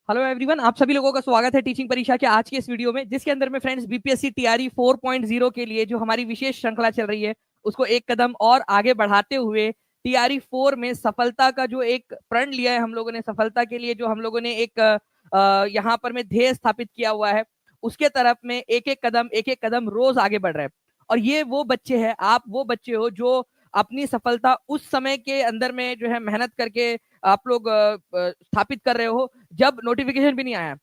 Hello everyone, आप सभी लोगों का स्वागत है टीचिंग परीक्षा के आज के इस वीडियो में, जिसके अंदर में फ्रेंड्स बीपीएससी टीआरई 4.0 के लिए जो हमारी विशेष श्रृंखला चल रही है उसको एक कदम और आगे बढ़ाते हुए टीआरई 4 में सफलता का जो एक प्रण लिया है हम लोगों ने, सफलता के लिए जो हम लोगों ने एक यहाँ पर में ध्येय स्थापित किया हुआ है, उसके तरफ में एक एक कदम रोज आगे बढ़ रहे हैं। और ये वो बच्चे हैं, आप वो बच्चे हो जो अपनी सफलता उस समय के अंदर में जो है मेहनत करके आप लोग स्थापित कर रहे हो जब नोटिफिकेशन भी नहीं आया।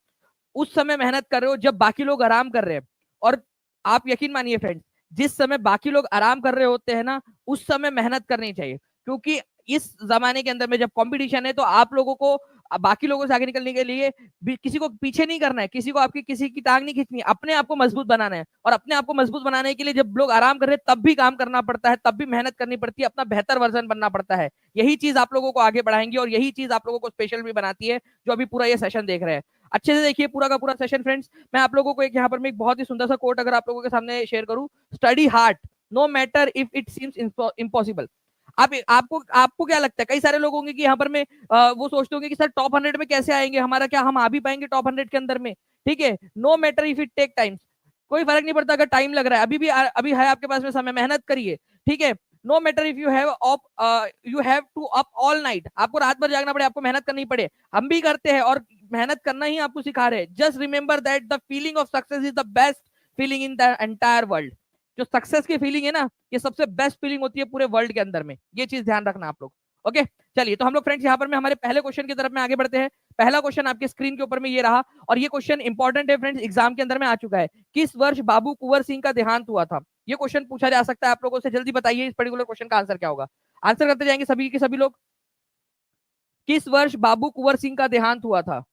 उस समय मेहनत कर रहे हो जब बाकी लोग आराम कर रहे हैं। और आप यकीन मानिए फ्रेंड्स, जिस समय बाकी लोग आराम कर रहे होते हैं ना, उस समय मेहनत करनी चाहिए, क्योंकि इस जमाने के अंदर में जब कंपटीशन है तो आप लोगों को बाकी लोगों से आगे निकलने के लिए किसी को पीछे नहीं करना है, किसी को आपकी किसी की टांग नहीं खींचनी है, अपने आप को मजबूत बनाना है। और अपने आप को मजबूत बनाने के लिए जब लोग आराम कर रहे हैं तब भी काम करना पड़ता है, तब भी मेहनत करनी पड़ती है, अपना बेहतर वर्जन बनना पड़ता है। यही चीज आप लोगों को आगे बढ़ाएंगी और यही चीज आप लोगों को स्पेशल भी बनाती है जो अभी पूरा ये सेशन देख रहे हैं। अच्छे से देखिए पूरा का पूरा सेशन फ्रेंड्स। मैं आप लोगों को एक यहाँ पर मैं एक बहुत ही सुंदर सा कोट अगर आप लोगों के सामने शेयर करूं, study hard no matter if it seems impossible. आप आपको आपको क्या लगता है, कई सारे लोग होंगे कि यहाँ पर में वो सोचते होंगे कि सर टॉप 100 में कैसे आएंगे, हमारा क्या हम आ भी पाएंगे टॉप 100 के अंदर में। ठीक है, no matter if it take time, कोई फर्क नहीं पड़ता अगर टाइम लग रहा है, अभी है आपके पास में समय, मेहनत करिए। ठीक है, no matter if you have to up all night, आपको रात भर जागना पड़े, आपको मेहनत करनी पड़े, हम भी करते हैं और मेहनत करना ही आपको सिखा रहे हैं। Just remember that the feeling of success is the best feeling in the entire world. जो सक्सेस की फीलिंग है ना, ये सबसे बेस्ट फीलिंग होती है पूरे वर्ल्ड के अंदर में, ये चीज ध्यान रखना आप लोग। ओके, चलिए तो हम लोग फ्रेंड्स यहाँ पर में हमारे पहले क्वेश्चन की तरफ में आगे बढ़ते हैं। पहला क्वेश्चन आपके स्क्रीन के ऊपर में ये रहा और ये क्वेश्चन इंपॉर्टेंट है फ्रेंड्स, एग्जाम के अंदर में आ चुका है। किस वर्ष बाबू कुंवर सिंह का देहांत हुआ था? ये क्वेश्चन पूछा जा सकता है आप लोगों से, जल्दी बताइए इस पर्टिकुलर क्वेश्चन का आंसर क्या होगा। आंसर करते जाएंगे सभी के सभी लोग। किस वर्ष बाबू कुंवर सिंह का देहांत हुआ था?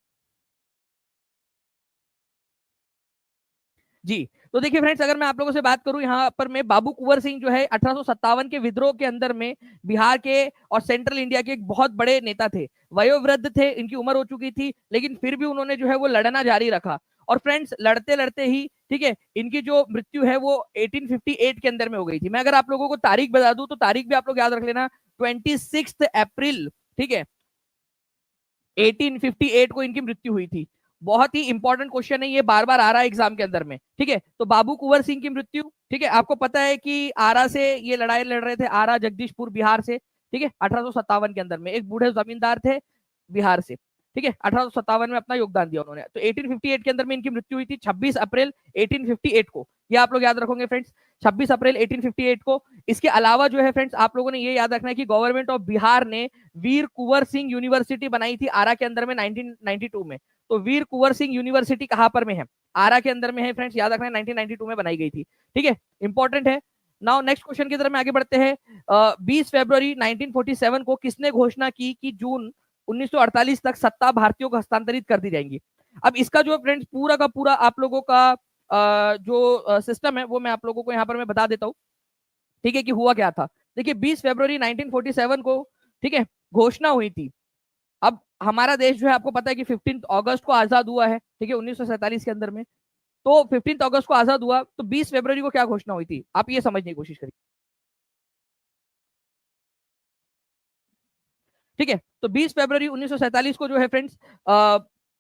जी, तो देखिए फ्रेंड्स, अगर मैं आप लोगों से बात करूं यहाँ पर मैं, बाबू कुंवर सिंह जो है 1857 के विद्रोह के अंदर में बिहार के और सेंट्रल इंडिया के एक बहुत बड़े नेता थे। वयोवृद्ध थे, इनकी उम्र हो चुकी थी, लेकिन फिर भी उन्होंने जो है वो लड़ना जारी रखा। और फ्रेंड्स लड़ते लड़ते ही, ठीक है, इनकी जो मृत्यु है वो 1858 के अंदर में हो गई थी। मैं अगर आप लोगों को तारीख बता दूं तो तारीख भी आप लोग याद रख लेना, 26 अप्रैल, ठीक है, 1858 को इनकी मृत्यु हुई थी। बहुत ही इंपॉर्टेंट क्वेश्चन है ये, बार बार आ रहा है एग्जाम के अंदर में। ठीक है, तो बाबू कुंवर सिंह की मृत्यु, ठीक है, आपको पता है कि आरा से ये लड़ाई लड़ रहे थे, आरा जगदीशपुर बिहार से। ठीक है, 1857 के अंदर में एक बूढ़े जमींदार थे बिहार से। ठीक है, 1857 में अपना योगदान दिया उन्होंने। तो 1858 के अंदर में इनकी मृत्यु हुई थी 26 अप्रैल 1858 को, ये आप लोग याद रखोगे फ्रेंड्स, 26 अप्रैल 1858 को। इसके अलावा जो है फ्रेंड्स आप लोगों ने ये याद रखना है कि गवर्नमेंट ऑफ बिहार ने वीर कुंवर सिंह यूनिवर्सिटी बनाई थी आरा के अंदर में 1992 में। तो वीर कुंवर सिंह यूनिवर्सिटी कहां पर में है? आरा के अंदर में है फ्रेंड्स, याद रखना है 1992 में बनाई गई थी। ठीक है, इंपॉर्टेंट है। नाउ नेक्स्ट क्वेश्चन की तरफ में आगे बढ़ते हैं। 20 फरवरी 1947 को किसने घोषणा की कि जून 1948 तक सत्ता भारतीयों को हस्तांतरित कर दी जाएंगी? अब इसका जो फ्रेंड्स पूरा का पूरा आप लोगों का जो सिस्टम है वो मैं आप लोगों को यहाँ पर मैं बता देता हूँ। ठीक है, कि हुआ क्या था। देखिए 20 फरवरी 1947 को, ठीक है, घोषणा हुई थी। अब हमारा देश जो है आपको पता है कि 15 अगस्त को आजाद हुआ है, ठीक है, 1947 के अंदर में। तो 15 अगस्त को आजाद हुआ, तो 20 फरवरी को क्या घोषणा हुई थी, आप ये समझने की कोशिश करिए। ठीक है, तो 20 फरवरी 1947 को जो है फ्रेंड्स,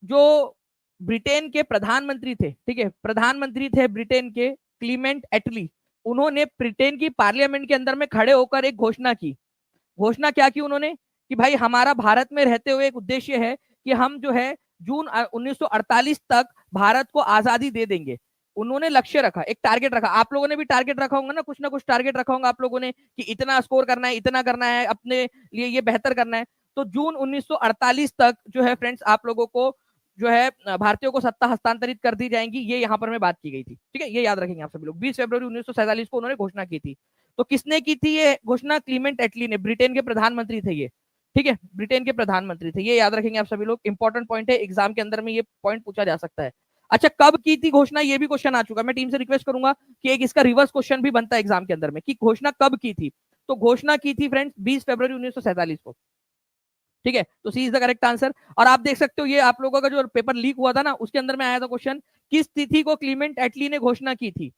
जो ब्रिटेन के प्रधानमंत्री थे, ठीक है, प्रधानमंत्री थे ब्रिटेन के क्लीमेंट एटली, उन्होंने ब्रिटेन की पार्लियामेंट के अंदर में खड़े होकर एक घोषणा की। घोषणा क्या की उन्होंने कि भाई हमारा भारत में रहते हुए एक उद्देश्य है कि हम जो है जून 1948 तक भारत को आजादी दे देंगे। उन्होंने लक्ष्य रखा, एक टारगेट रखा। आप लोगों ने भी टारगेट रखा होगा ना कुछ टारगेट रखा होगा आप लोगों ने कि इतना स्कोर करना है, इतना करना है, अपने लिए ये बेहतर करना है। तो जून 1948 तक जो है फ्रेंड्स आप लोगों को जो है भारतीयों को सत्ता हस्तांतरित कर दी जाएंगी, ये यहाँ पर में बात की गई थी। ठीक है, ये याद रखेंगे आप सभी लोग। 20 फरवरी 1947 को उन्होंने घोषणा की थी। तो किसने की थी ये घोषणा? क्लीमेंट एटली ने, ब्रिटेन के प्रधानमंत्री थे ये। ठीक है, ब्रिटेन के प्रधानमंत्री थे, ये याद रखेंगे आप सभी लोग, इंपॉर्टेंट पॉइंट है, एग्जाम के अंदर में ये पॉइंट पूछा जा सकता है। अच्छा, कब की थी घोषणा, ये भी क्वेश्चन आ चुका। मैं टीम से रिक्वेस्ट करूंगा कि एक इसका रिवर्स क्वेश्चन भी बनता है एग्जाम के अंदर में कि घोषणा कब की थी। तो घोषणा की थी फ्रेंड्स 20 फरवरी 1947 को। ठीक है, तो सी इज द करेक्ट आंसर। और आप देख सकते हो ये आप लोगों का जो पेपर लीक हुआ था ना, उसके अंदर में आया था क्वेश्चन, किस तिथि को क्लीमेंट एटली ने घोषणा की थी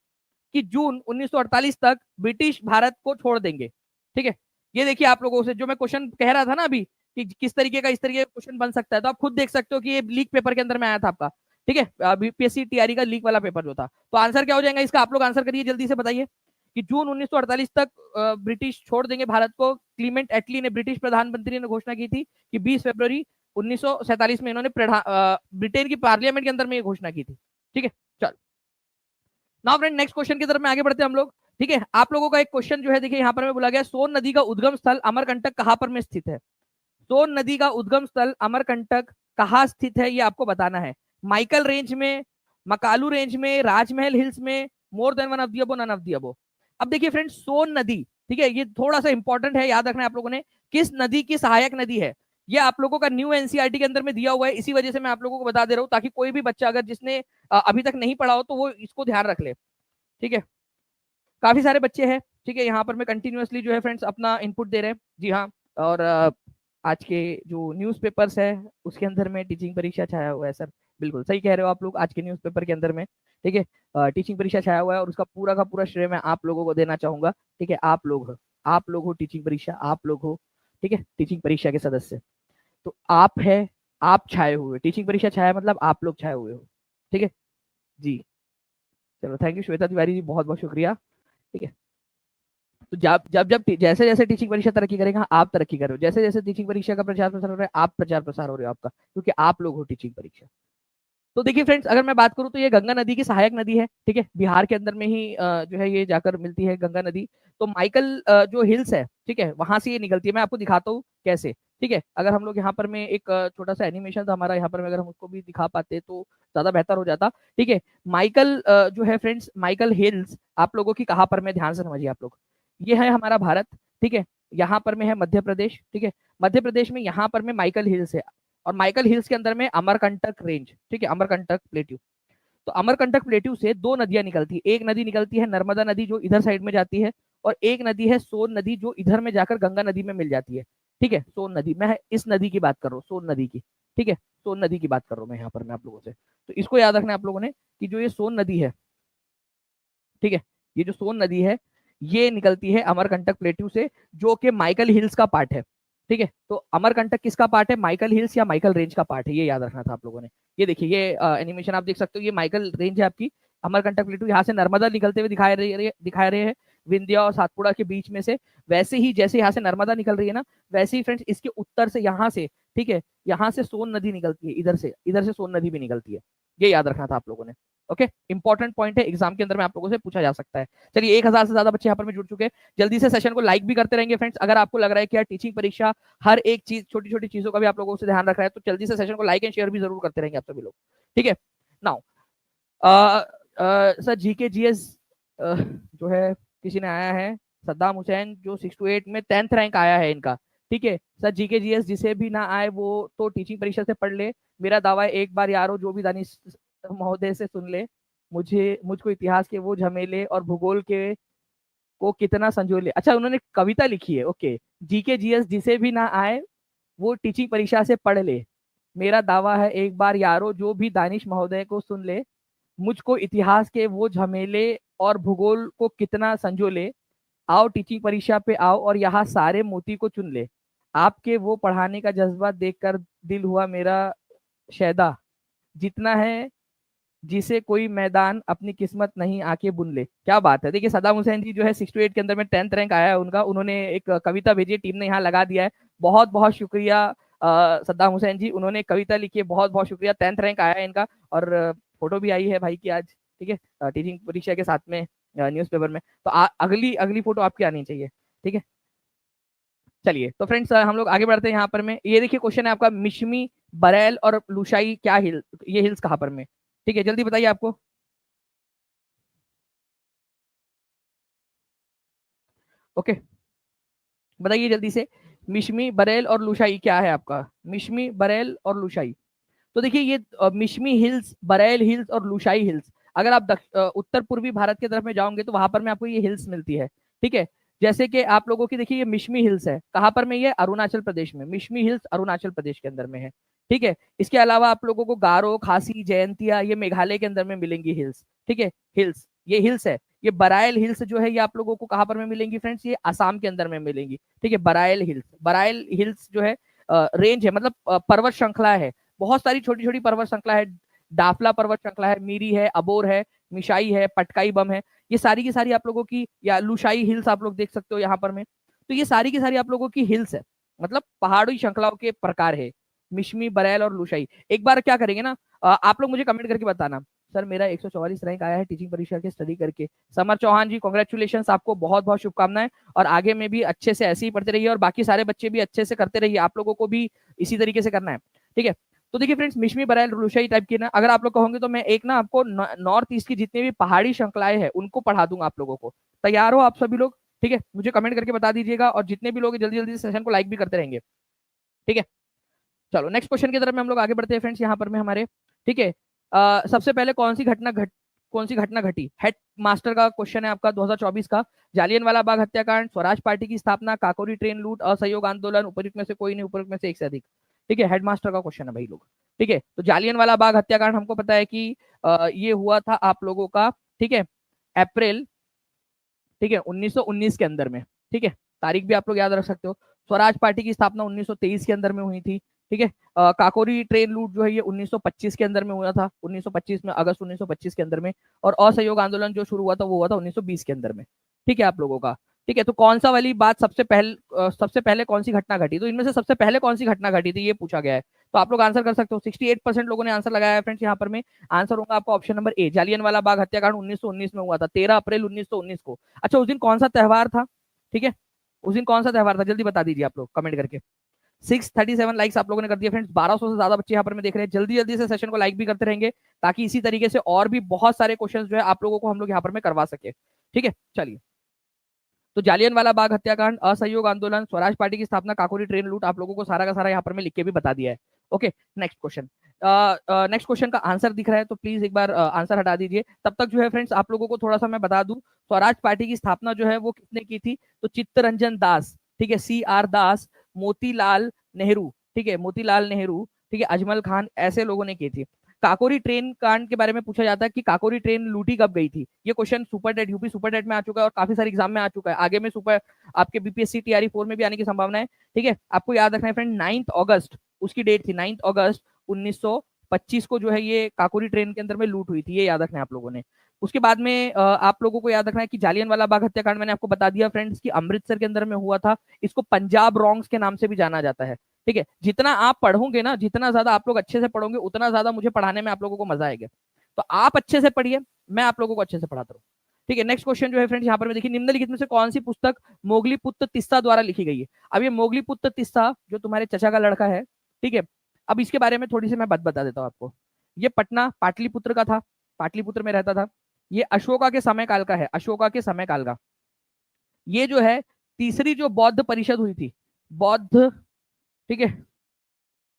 कि जून 1948 तक ब्रिटिश भारत को छोड़ देंगे। ठीक है, ये देखिए आप लोगों से जो मैं क्वेश्चन कह रहा था ना अभी कि किस तरीके का इस तरीके का क्वेश्चन बन सकता है, तो आप खुद देख सकते हो कि ये लीक पेपर के अंदर में आया था आपका, ठीक है, बीपीएससी टीआरई का लीक वाला पेपर जो था। तो आंसर क्या हो जाएगा इसका, आप लोग आंसर करिए जल्दी से, बताइए कि जून 1948 तक ब्रिटिश छोड़ देंगे भारत को। क्लीमेंट एटली ने, ब्रिटिश प्रधानमंत्री ने घोषणा की थी कि 20 फरवरी 1947 में इन्होंने ब्रिटेन की पार्लियामेंट के अंदर में ये घोषणा की थी, ठीक है। चलो नाउ फ्रेंड नेक्स्ट क्वेश्चन की तरफ में आगे बढ़ते हैं हम लोग, ठीक है। आप लोगों का एक क्वेश्चन जो है, देखिए यहाँ पर मैं बोला गया, सोन नदी का उद्गम स्थल अमरकंटक कहां पर में स्थित है। सोन नदी का उद्गम स्थल अमरकंटक कहाँ स्थित है, ये आपको बताना है। माइकल रेंज में, मकालू रेंज में, राजमहल हिल्स में, more than one of the above, none of the above. अब देखिए फ्रेंड्स, सोन नदी, ठीक है, ये थोड़ा सा इंपॉर्टेंट है, याद रखना है आप लोगों ने, किस नदी की सहायक नदी है। ये आप लोगों का न्यू एनसीईआरटी के अंदर में दिया हुआ है, इसी वजह से मैं आप लोगों को बता दे रहा हूँ, ताकि कोई भी बच्चा अगर जिसने अभी तक नहीं पढ़ा हो तो वो इसको ध्यान रख ले, ठीक है। काफी सारे बच्चे हैं, ठीक है, यहाँ पर मैं कंटिन्यूअसली जो है फ्रेंड्स अपना इनपुट दे रहे हैं, जी हाँ। और आज के जो न्यूज़पेपर्स है उसके अंदर में टीचिंग परीक्षा छाया हुआ है सर, बिल्कुल सही कह रहे हो आप लोग, आज के न्यूज़पेपर के अंदर में, ठीक है, टीचिंग परीक्षा छाया हुआ है, और उसका पूरा का पूरा श्रेय मैं आप लोगों को देना चाहूंगा, ठीक है। आप लोग हो टीचिंग परीक्षा, आप लोग हो, ठीक है, टीचिंग परीक्षा के सदस्य। तो आप है, आप छाए हुए, टीचिंग परीक्षा छाया मतलब आप लोग छाए हुए हो, ठीक है जी। चलो थैंक यू श्वेता तिवारी जी, बहुत बहुत शुक्रिया, ठीक है। तो जब जब जब जैसे जैसे टीचिंग परीक्षा तरक्की करेगा आप तरक्की कर रहे हो, जैसे जैसे टीचिंग परीक्षा का प्रचार प्रसार हो रहा है आप प्रचार प्रसार हो रहे हो आपका, क्योंकि आप लोग हो टीचिंग परीक्षा। तो देखिए फ्रेंड्स, अगर मैं बात करूं तो ये गंगा नदी की सहायक नदी है, ठीक है, बिहार के अंदर में ही जो है ये जाकर मिलती है गंगा नदी। तो माइकल जो हिल्स है, ठीक है, वहां से ये निकलती है, मैं आपको दिखाता हूँ कैसे, ठीक है। अगर हम लोग यहाँ पर में एक छोटा सा एनिमेशन था हमारा यहाँ पर में, अगर हम उसको भी दिखा पाते तो ज्यादा बेहतर हो जाता, ठीक है। माइकल जो है फ्रेंड्स, माइकल हिल्स आप लोगों की कहाँ पर में, ध्यान से समझिए आप लोग, ये है हमारा भारत, ठीक है। यहाँ पर में है मध्य प्रदेश, ठीक है, मध्य प्रदेश में यहाँ पर में माइकल हिल्स है, और माइकल हिल्स के अंदर में अमरकंटक रेंज, ठीक है, अमरकंटक प्लेट्यू। तो अमरकंटक प्लेट्यू से दो नदियां निकलती है, एक नदी निकलती है नर्मदा नदी जो इधर साइड में जाती है, और एक नदी है सोन नदी जो इधर में जाकर गंगा नदी में मिल जाती है, ठीक है। सोन नदी, मैं इस नदी की बात कर रहा हूँ, सोन नदी की, ठीक है, सोन नदी की बात कर रहा हूँ मैं यहाँ पर मैं आप लोगों से। तो इसको याद रखना है आप लोगों ने कि जो ये सोन नदी है, ठीक है, ये जो सोन नदी है ये निकलती है अमरकंटक प्लेट्यू से, जो कि माइकल हिल्स का पार्ट है, ठीक है। तो अमरकंटक किसका पार्ट है, माइकल हिल्स या माइकल रेंज का पार्ट है, ये याद रखना था आप लोगों ने। ये देखिए, ये एनिमेशन आप देख सकते हो, ये माइकल रेंज है आपकी, अमरकंटक प्लेट्यू, यहाँ से नर्मदा निकलते हुए दिखा रहे हैं विंध्या और सातपुड़ा के बीच में से। वैसे ही जैसे यहाँ से नर्मदा निकल रही है ना, वैसे ही फ्रेंड्स इसके उत्तर से यहाँ से, ठीक है, यहाँ से सोन नदी निकलती है, इधर से सोन नदी भी निकलती है, ये याद रखना था आप लोगों ने। ओके, इंपॉर्टेंट पॉइंट है, एग्जाम के अंदर में आप लोगों से पूछा जा सकता है। चलिए 1000 से ज्यादा बच्चे यहाँ पर में जुड़ चुके हैं, जल्दी से सेशन को लाइक भी करते रहेंगे फ्रेंड्स। अगर आपको लग रहा है कि यार टीचिंग परीक्षा हर एक चीज, छोटी छोटी चीजों का भी आप लोगों से ध्यान रख रहा है, तो जल्दी से सेशन को लाइक एंड शेयर भी जरूर करते रहेंगे आप सभी लोग, ठीक है। नाउ सर जीके जीएस जो है किसी ने आया है, सद्दाम हुसैन, जो 6 to 8 में 10th रैंक आया है इनका, ठीक है। सर जीके जीएस जिसे भी ना आए वो तो टीचिंग परीक्षा से पढ़ ले, मेरा दावा है एक बार यारो जो भी दानिश महोदय से सुन ले, मुझको इतिहास के वो झमेले और भूगोल के को कितना संजोले। अच्छा, उन्होंने कविता लिखी है, ओके। जीके जीएस जिसे भी ना आए वो टीचिंग परीक्षा से पढ़ ले, मेरा दावा है एक बार यारो जो भी दानिश महोदय को सुन ले, मुझको इतिहास के वो झमेले और भूगोल को कितना संजोले, आओ टीचिंग परीक्षा पे आओ और यहाँ सारे मोती को चुन ले, आपके वो पढ़ाने का जज्बा देखकर दिल हुआ मेरा शैदा, जितना है जिसे कोई मैदान अपनी किस्मत नहीं आके बुन ले। क्या बात है, देखिए सद्दाम हुसैन जी जो है 6 to 8 के अंदर में 10th रैंक आया है उनका, उन्होंने एक कविता भेजी है, टीम ने यहाँ लगा दिया है, बहुत बहुत शुक्रिया सद्दाम हुसैन जी, उन्होंने कविता लिखी है, बहुत बहुत शुक्रिया, 10th रैंक आया है इनका, और फोटो भी आई है भाई की आज, ठीक है, टीचिंग परीक्षा के साथ में न्यूज़पेपर में। तो अगली अगली फोटो आपकी आनी चाहिए, ठीक है। चलिए तो फ्रेंड्स हम लोग आगे बढ़ते हैं यहाँ पर में, ये देखिए क्वेश्चन है आपका, मिशमी, बरेल और लुशाई क्या हिल, ये हिल्स कहाँ पर में, ठीक है, जल्दी बताइए आपको। ओके, बताइए जल्दी से, मिशमी, बरेल और लुशाई क्या है आपका, मिशमी, बरेल और लुशाई। तो देखिए ये मिशमी हिल्स, बरेल हिल्स और लुशाई हिल्स, अगर आप उत्तर पूर्वी भारत की तरफ में जाओगे तो वहां पर में आपको ये हिल्स मिलती है, ठीक है। जैसे कि आप लोगों की देखिए ये मिशमी हिल्स है, कहाँ पर में, ये अरुणाचल प्रदेश में, मिशमी हिल्स अरुणाचल प्रदेश के अंदर में है, ठीक है। इसके अलावा आप लोगों को गारो, खासी, जयंतिया ये मेघालय के अंदर में मिलेंगी हिल्स, ठीक है। हिल्स, ये हिल्स है, ये बराइल हिल्स जो है ये आप लोगों को कहाँ पर में मिलेंगी फ्रेंड्स, ये असम के अंदर में मिलेंगी, ठीक है। बराइल हिल्स जो है रेंज है, मतलब पर्वत श्रृंखला है, बहुत सारी छोटी छोटी पर्वत श्रृंखला है। डाफला पर्वत श्रृंखला है, मीरी है, अबोर है, मिशाई है, पटकाई बम है, ये सारी की सारी आप लोगों की, या लुशाई हिल्स आप लोग देख सकते हो यहाँ पर में। तो ये सारी की सारी आप लोगों की हिल्स है, मतलब पहाड़ी श्रृंखलाओं के प्रकार है, मिश्मी, बरेल और लुशाई। एक बार क्या करेंगे ना, आप लोग मुझे कमेंट करके बताना, सर मेरा 144 रैंक आया है टीचिंग परीक्षा के स्टडी करके। समर चौहान जी कॉन्ग्रेचुलेशन, आपको बहुत बहुत शुभकामनाएं, और आगे में भी अच्छे से ऐसे ही पढ़ते रहिए, और बाकी सारे बच्चे भी अच्छे से करते रहिए, आप लोगों को भी इसी तरीके से करना है, ठीक है। तो देखिए फ्रेंड्स, मिश्मी, बरेल, लुशाई टाइप की ना अगर आप लोग कहोगे तो मैं एक ना आपको नॉर्थ ईस्ट की जितनी भी पहाड़ी श्रृंखलाएं हैं उनको पढ़ा दूंगा आप लोगों को। तैयार हो आप सभी लोग? ठीक है, मुझे कमेंट करके बता दीजिएगा, और जितने भी लोग जल्दी जल्दी सेशन को लाइक भी करते रहेंगे, ठीक है। चलो नेक्स्ट क्वेश्चन की तरफ में हम लोग आगे बढ़ते हैं फ्रेंड्स, यहाँ पर में हमारे, ठीक है। सबसे पहले कौन सी घटना घटी, हेड मास्टर का क्वेश्चन है आपका 2024 का। जालियनवाला बाग हत्याकांड, स्वराज पार्टी की स्थापना, काकोरी ट्रेन लूट, असहयोग आंदोलन, उपयुक्त में से कोई नहीं, उपयुक्त में से एक से अधिक। ठीक है, हेडमास्टर का क्वेश्चन है भाई लोग, ठीक है। तो जालियनवाला बाग हत्याकांड हमको पता है कि ये हुआ था आप लोगों का, ठीक है, अप्रैल, ठीक है, 1919 के अंदर में, ठीक है। तारीख भी आप लोग याद रख सकते हो। स्वराज पार्टी की स्थापना 1923 के अंदर में हुई थी, ठीक है। काकोरी ट्रेन लूट जो है ये 1925 के अंदर में हुआ था, 1925 में, अगस्त 1925 के अंदर में। और असहयोग आंदोलन जो शुरू हुआ था वो हुआ था 1920 के अंदर में, ठीक है आप लोगों का, ठीक है। तो कौन सा वाली बात सबसे पहले कौन सी घटना घटी, तो इनमें से सबसे पहले कौन सी घटना घटी थी ये पूछा गया है। तो आप लोग आंसर कर सकते हो, 68% लोगों ने आंसर लगाया है फ्रेंड्स यहाँ पर में। आंसर होगा आपका option number A, Jallianwala Bagh हत्याकांड 1919 में हुआ था, 13 अप्रैल 1919 को। अच्छा, उस दिन कौन सा त्योहार था, ठीक है, उस दिन कौन सा त्योहार था, जल्दी बता दीजिए आप लोग कमेंट करके। 637 लाइक्स आप लोगों ने कर दिया फ्रेंड्स, 1200 से ज्यादा बच्चे यहाँ पर में देख रहे हैं। जल्दी जल्दी से सेशन को लाइक भी करते रहेंगे, ताकि इसी तरीके से और भी बहुत सारे क्वेश्चंस जो है आप लोगों को हम लोग यहाँ पर में करवा सके, ठीक है। चलिए, तो जालियनवाला बाग हत्याकांड, असहयोग आंदोलन, स्वराज पार्टी की स्थापना, काकोरी ट्रेन लूट, आप लोगों को सारा का सारा यहाँ पर मैं लिख के भी बता दिया है। Okay, next question. Next question का आंसर दिख रहा है तो प्लीज एक बार आंसर हटा दीजिए। तब तक जो है फ्रेंड्स आप लोगों को थोड़ा सा मैं बता दूं, स्वराज पार्टी की स्थापना जो है वो किसने की थी, तो चित्तरंजन दास, ठीक है, CR दास, मोतीलाल नेहरू, ठीक है, मोतीलाल नेहरू, ठीक है, अजमल खान, ऐसे लोगों ने की थी। काकोरी ट्रेन कांड के बारे में पूछा जाता है कि काकोरी ट्रेन लूटी कब गई थी, ये question super TET, UP super TET में आ चुका है, और काफी सारे एग्जाम में आ चुका है, आगे में सुपर आपके बीपीएससी टीआरई 4 में भी आने की संभावना है, ठीक है। आपको याद रखना है फ्रेंड, 9 अगस्त उसकी डेट थी, 9 अगस्त 1925 को जो है ये काकोरी ट्रेन के अंदर में लूट हुई थी, ये याद रखना है आप लोगों ने। उसके बाद में आप लोगों को याद रखना है कि जालियनवाला बाग हत्याकांड मैंने आपको बता दिया फ्रेंड्स कि अमृतसर के अंदर में हुआ था, इसको पंजाब रॉन्ग्स के नाम से भी जाना जाता है, ठीक है। जितना आप पढ़ोगे ना, जितना ज्यादा आप लोग अच्छे से पढ़ोगे, उतना ज्यादा मुझे पढ़ाने में आप लोगों को मजा आएगा। तो आप अच्छे से पढ़िए, मैं आप लोगों को अच्छे से पढ़ाता हूँ, ठीक है। नेक्स्ट क्वेश्चन जो है फ्रेंड्स यहाँ पर देखिए, निम्नलिखित में से कौन सी पुस्तक मोगलीपुत्र तिस्सा द्वारा लिखी गई है। अब ये मोगलीपुत्र तिस्सा जो तुम्हारे चचा का लड़का है, ठीक है, अब इसके बारे में थोड़ी सी मैं बात बता देता हूँ आपको। ये पटना पाटलिपुत्र का था, पाटलिपुत्र में रहता था। ये अशोका के समय काल का है, अशोका के समय काल का। ये जो है तीसरी जो बौद्ध परिषद हुई थी, बौद्ध, ठीक है,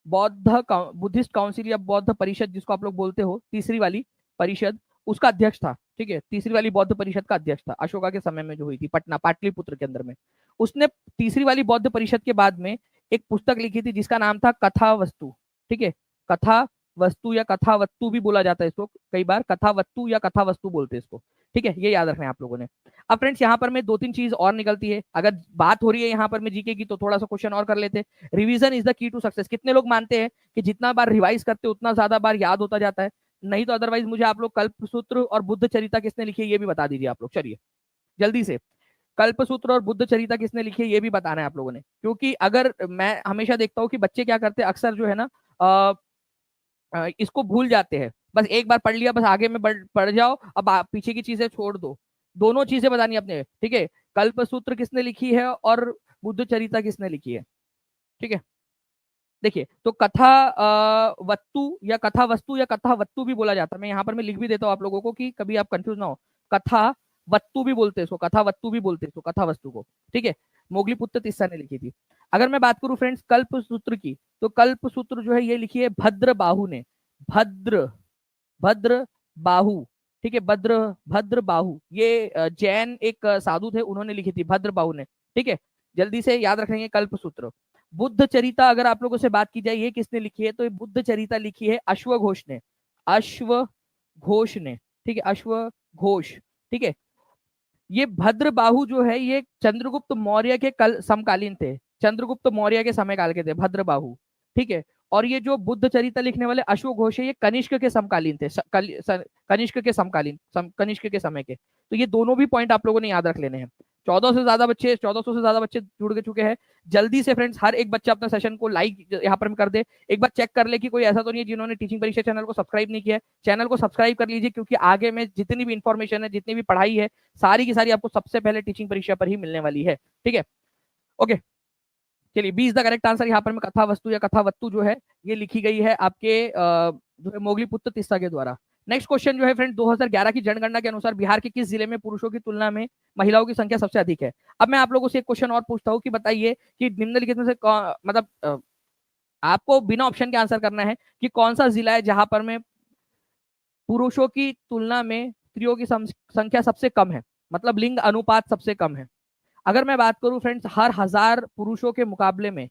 बुद्धिस्ट काउंसिल या बौद्ध परिषद जिसको आप लोग बोलते हो, तीसरी वाली परिषद, उसका अध्यक्ष था, ठीक है। तीसरी वाली बौद्ध परिषद का अध्यक्ष था, अशोका के समय में जो हुई थी पटना पाटलिपुत्र के अंदर में। उसने तीसरी वाली बौद्ध परिषद के बाद में एक पुस्तक लिखी थी जिसका नाम था कथा वस्तु, ठीक है। कथा वस्तु या कथा वस्तु भी बोला जाता है इसको, कई बार कथा वस्तु या कथा वस्तु बोलते हैं इसको, ठीक है, ये याद रखना है आप लोगों ने। अब फ्रेंड्स यहाँ पर में 2-3 चीज और निकलती है, अगर बात हो रही है यहाँ पर में जीके की तो थोड़ा सा क्वेश्चन और कर लेते हैं। Revision is the key to success, कितने लोग मानते हैं कि जितना बार रिवाइज करते उतना ज्यादा बार याद होता जाता है? नहीं तो अदरवाइज मुझे आप लोग कल्पसूत्र और बुद्ध चरिता किसने लिखी है ये भी बता दीजिए आप लोग, चलिए जल्दी से। कल्पसूत्र और बुद्ध चरिता किसने लिखी है ये भी बताना है आप लोगों ने, क्योंकि अगर मैं हमेशा देखता हूँ कि बच्चे क्या करते हैं अक्सर जो है ना, इसको भूल जाते हैं, बस एक बार पढ़ लिया, बस आगे में पढ़ जाओ, अब पीछे की चीजें छोड़ दो। दोनों चीजें बतानी अपने, ठीक है। कल्पसूत्र किसने लिखी है और बुद्ध चरिता किसने लिखी है, ठीक है। देखिए, तो कथा वस्तु या कथा वस्तु भी बोला जाता है, मैं यहाँ पर मैं लिख भी देता हूँ आप लोगों को कि कभी आप कंफ्यूज ना हो। कथा वस्तु भी बोलते हैं इसको, कथा वस्तु भी बोलते हैं इसको, कथा वस्तु को, ठीक है। मोगलीपुत्र तिस्सा ने लिखी थी। अगर मैं बात करूं फ्रेंड्स कल्पसूत्र की, तो कल्पसूत्र जो है ये लिखी है भद्र बाहु ने, भद्र भद्र बाहु, ठीक है, भद्र बाहु, ये जैन एक साधु थे, उन्होंने लिखी थी भद्र बाहु ने, ठीक है। जल्दी से याद रखेंगे कल्पसूत्र। बुद्ध चरिता अगर आप लोगों से बात की जाए ये किसने लिखी है, तो ये बुद्ध चरिता लिखी है अश्वघोष ने, अश्वघोष ने, ठीक है, अश्वघोष, ठीक है। ये भद्र बाहु जो है ये चंद्रगुप्त मौर्य के समकालीन थे, चंद्रगुप्त मौर्य के समय काल के थे, भद्रबाहु, ठीक है। और ये जो बुद्ध चरित्र लिखने वाले अश्व घोष है, ये कनिष्क के समकालीन थे, कनिष्क के समकालीन, कनिष्क के समय के। तो ये दोनों भी पॉइंट आप लोगों ने याद रख लेने हैं। 1400 से ज्यादा बच्चे जुड़ के चुके हैं। जल्दी से फ्रेंड्स हर एक बच्चा अपना सेशन को लाइक यहाँ पर कर दे। एक बार चेक कर ले कि कोई ऐसा तो नहीं है जिन्होंने टीचिंग परीक्षा चैनल को सब्सक्राइब नहीं किया है। चैनल को सब्सक्राइब कर लीजिए, क्योंकि आगे में जितनी भी इंफॉर्मेशन है, जितनी भी पढ़ाई है, सारी की सारी आपको सबसे पहले टीचिंग परीक्षा पर ही मिलने वाली है, ठीक है। ओके, चलिए, B is the correct answer. यहाँ पर में कथा वस्तु या कथावत्तु जो है ये लिखी गई है आपके जो है मोगलीपुत्र तिस्सा के द्वारा। नेक्स्ट क्वेश्चन जो है फ्रेंड, 2011 की जनगणना के अनुसार बिहार के किस जिले में पुरुषों की तुलना में महिलाओं की संख्या सबसे अधिक है? अब मैं आप लोगों से एक क्वेश्चन और पूछता हूँ कि बताइए कि निम्नलिखित में से मतलब आपको बिना ऑप्शन के आंसर करना है कि कौन सा जिला है जहां पर में पुरुषों की तुलना में स्त्रियों की संख्या सबसे कम है, मतलब लिंग अनुपात सबसे कम है। अगर मैं बात करूं फ्रेंड्स, हर 1000 पुरुषों के मुकाबले में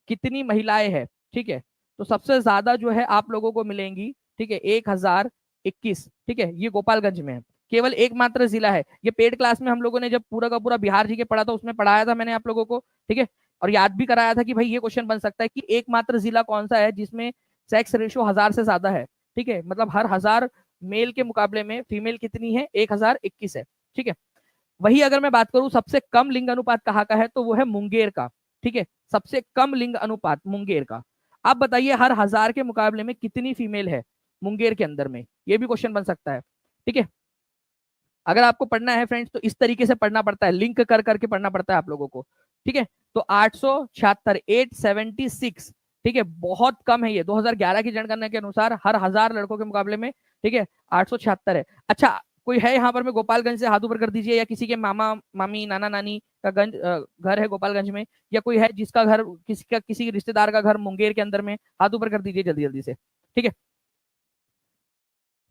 कितनी महिलाएं हैं, ठीक है, तो सबसे ज्यादा जो है आप लोगों को मिलेंगी, ठीक है, 1021, ठीक है, ये गोपालगंज में है। केवल एकमात्र जिला है ये। पेड क्लास में हम लोगों ने जब पूरा का पूरा बिहार जी के पढ़ा था, उसमें पढ़ाया था मैंने आप लोगों को, ठीक है, और याद भी कराया था कि भाई ये क्वेश्चन बन सकता है कि एकमात्र जिला कौन सा है जिसमें सेक्स रेशियो 1000 से ज्यादा है, ठीक है, मतलब हर 1000 मेल के मुकाबले में फीमेल कितनी है, 1021 है, ठीक है। वही अगर मैं बात करूं सबसे कम लिंग अनुपात कहाँ का है, तो वो है मुंगेर का, ठीक है, सबसे कम लिंग अनुपात मुंगेर का। आप बताइए हर 1000 के मुकाबले में कितनी फीमेल है मुंगेर के अंदर में, ये भी क्वेश्चन बन सकता है, ठीक है। अगर आपको पढ़ना है फ्रेंड्स तो इस तरीके से पढ़ना पड़ता है, लिंक कर करके पढ़ना पड़ता है आप लोगों को, ठीक है। तो 876, 876, ठीक है, बहुत कम है ये 2011 की जनगणना के अनुसार हर 1000 लड़कों के मुकाबले में, ठीक है, 876 है। अच्छा, कोई है यहाँ पर में गोपालगंज से, हाथ ऊपर कर दीजिए, या किसी के मामा मामी नाना नानी का घर है गोपालगंज में, या कोई है जिसका घर किसी रिश्तेदार का घर मुंगेर के अंदर में, हाथ ऊपर कर दीजिए जल्दी जल्दी से, ठीक है।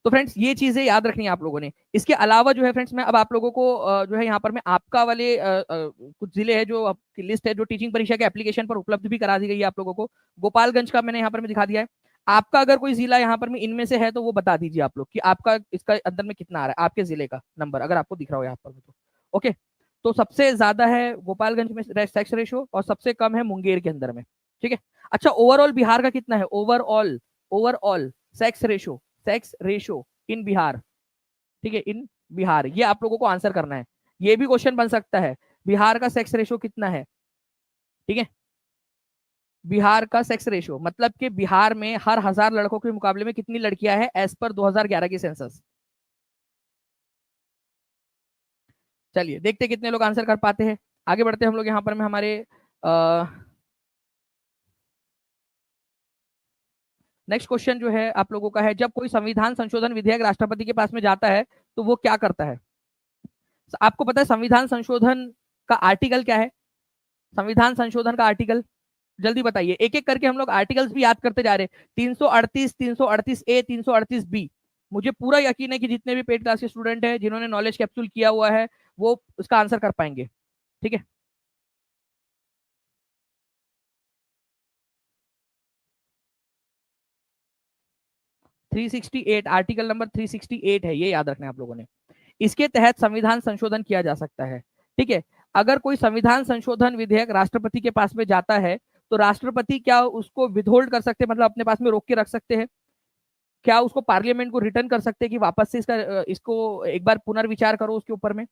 तो फ्रेंड्स ये चीजें याद रखनी है आप लोगों ने। इसके अलावा जो है फ्रेंड्स, मैं अब आप लोगों को जो है यहाँ पर मैं आपका वाले कुछ जिले है जो आपकी लिस्ट है जो टीचिंग परीक्षा के एप्लीकेशन पर उपलब्ध भी करा दी गई है आप लोगों को। गोपालगंज का मैंने यहाँ पर मैं दिखा दिया है। आपका अगर कोई जिला यहाँ पर में इनमें से है तो वो बता दीजिए आप लोग कि आपका इसका अंदर में कितना आ रहा है, आपके जिले का नंबर अगर आपको दिख रहा हो यहाँ पर तो। ओके, तो सबसे ज्यादा है गोपालगंज में सेक्स रेशो और सबसे कम है मुंगेर के अंदर में, ठीक है। अच्छा, ओवरऑल बिहार का कितना है, ओवरऑल ओवरऑल सेक्स रेशो इन बिहार, ठीक है, इन बिहार, ये आप लोगों को आंसर करना है। ये भी क्वेश्चन बन सकता है, बिहार का सेक्स रेशो कितना है, ठीक है। बिहार का सेक्स रेशो मतलब कि बिहार में हर 1000 लड़कों के मुकाबले में कितनी लड़कियां हैं एज पर 2011 की सेंसस। चलिए देखते कितने लोग आंसर कर पाते हैं। आगे बढ़ते हैं हम लोग यहाँ पर में हमारे नेक्स्ट क्वेश्चन जो है आप लोगों का है, जब कोई संविधान संशोधन विधेयक राष्ट्रपति के पास में जाता है तो वो क्या करता है? आपको पता है संविधान संशोधन का आर्टिकल क्या है? संविधान संशोधन का आर्टिकल जल्दी बताइए, एक एक करके हम लोग आर्टिकल्स भी याद करते जा रहे हैं। 338, 338 ए, 338 बी। मुझे पूरा यकीन है कि जितने भी पेड क्लास के स्टूडेंट हैं जिन्होंने नॉलेज कैप्सूल किया हुआ है वो उसका आंसर कर पाएंगे, ठीक है। 368 आर्टिकल नंबर 368 है, ये याद रखना है आप लोगों ने। इसके तहत संविधान संशोधन किया जा सकता है, ठीक है। अगर कोई संविधान संशोधन विधेयक राष्ट्रपति के पास में जाता है तो राष्ट्रपति क्या उसको विथहोल्ड कर सकते हैं, मतलब अपने पास में रोक के रख सकते हैं? क्या उसको पार्लियामेंट को रिटर्न कर सकते हैं कि वापस से इसको एक बार पुनर्विचार करो उसके ऊपर में?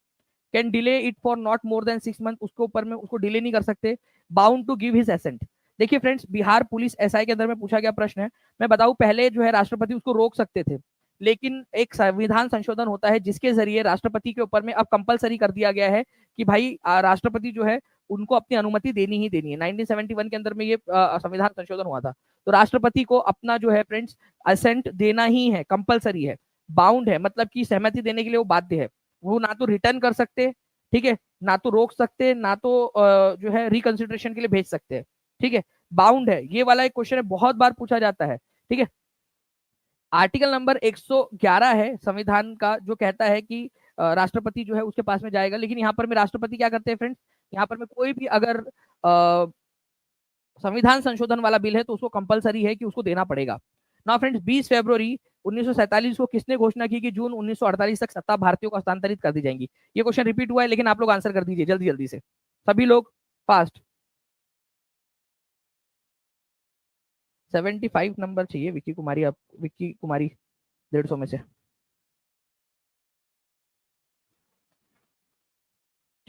Can delay it for not more than 6 month, उसके ऊपर में उसको डिले नहीं कर सकते। Bound to give his assent. देखिए फ्रेंड्स, बिहार पुलिस एसआई के अंदर में पूछा गया प्रश्न है। मैं बताऊं, पहले जो है राष्ट्रपति उसको रोक सकते थे, लेकिन एक संविधान संशोधन होता है जिसके जरिए राष्ट्रपति के ऊपर में अब कंपलसरी कर दिया गया है कि भाई राष्ट्रपति जो है उनको अपनी अनुमति देनी ही देनी है। 1971 के अंदर में ये संविधान संशोधन हुआ था, तो राष्ट्रपति को अपना जो है फ्रेंड्स असेंट देना ही है, कंपलसरी है, बाउंड है, मतलब कि सहमति देने के लिए वो बाध्य है। वो ना तो रिटर्न कर सकते, ठीक है, ना तो रोक सकते, ना तो जो है रिकंसिडरेशन के लिए भेज सकते हैं, ठीक है, बाउंड है। ये वाला एक क्वेश्चन है, बहुत बार पूछा जाता है, ठीक है। आर्टिकल नंबर 111 है संविधान का जो कहता है कि राष्ट्रपति जो है उसके पास में जाएगा, लेकिन यहाँ पर में राष्ट्रपति क्या करते हैं फ्रेंड्स, यहाँ पर में कोई भी अगर संविधान संशोधन वाला बिल है तो उसको कंपलसरी है कि उसको देना पड़ेगा ना फ्रेंड्स। 20 फरवरी 1947 को किसने घोषणा की कि जून 1948 तक सत्ता भारतीयों को हस्तांतरित कर दी जाएंगी? ये क्वेश्चन रिपीट हुआ है लेकिन आप लोग आंसर कर दीजिए जल्दी जल्दी से, सभी लोग फास्ट। 75 नंबर चाहिए विक्की कुमारी, आप विक्की कुमारी 150 में से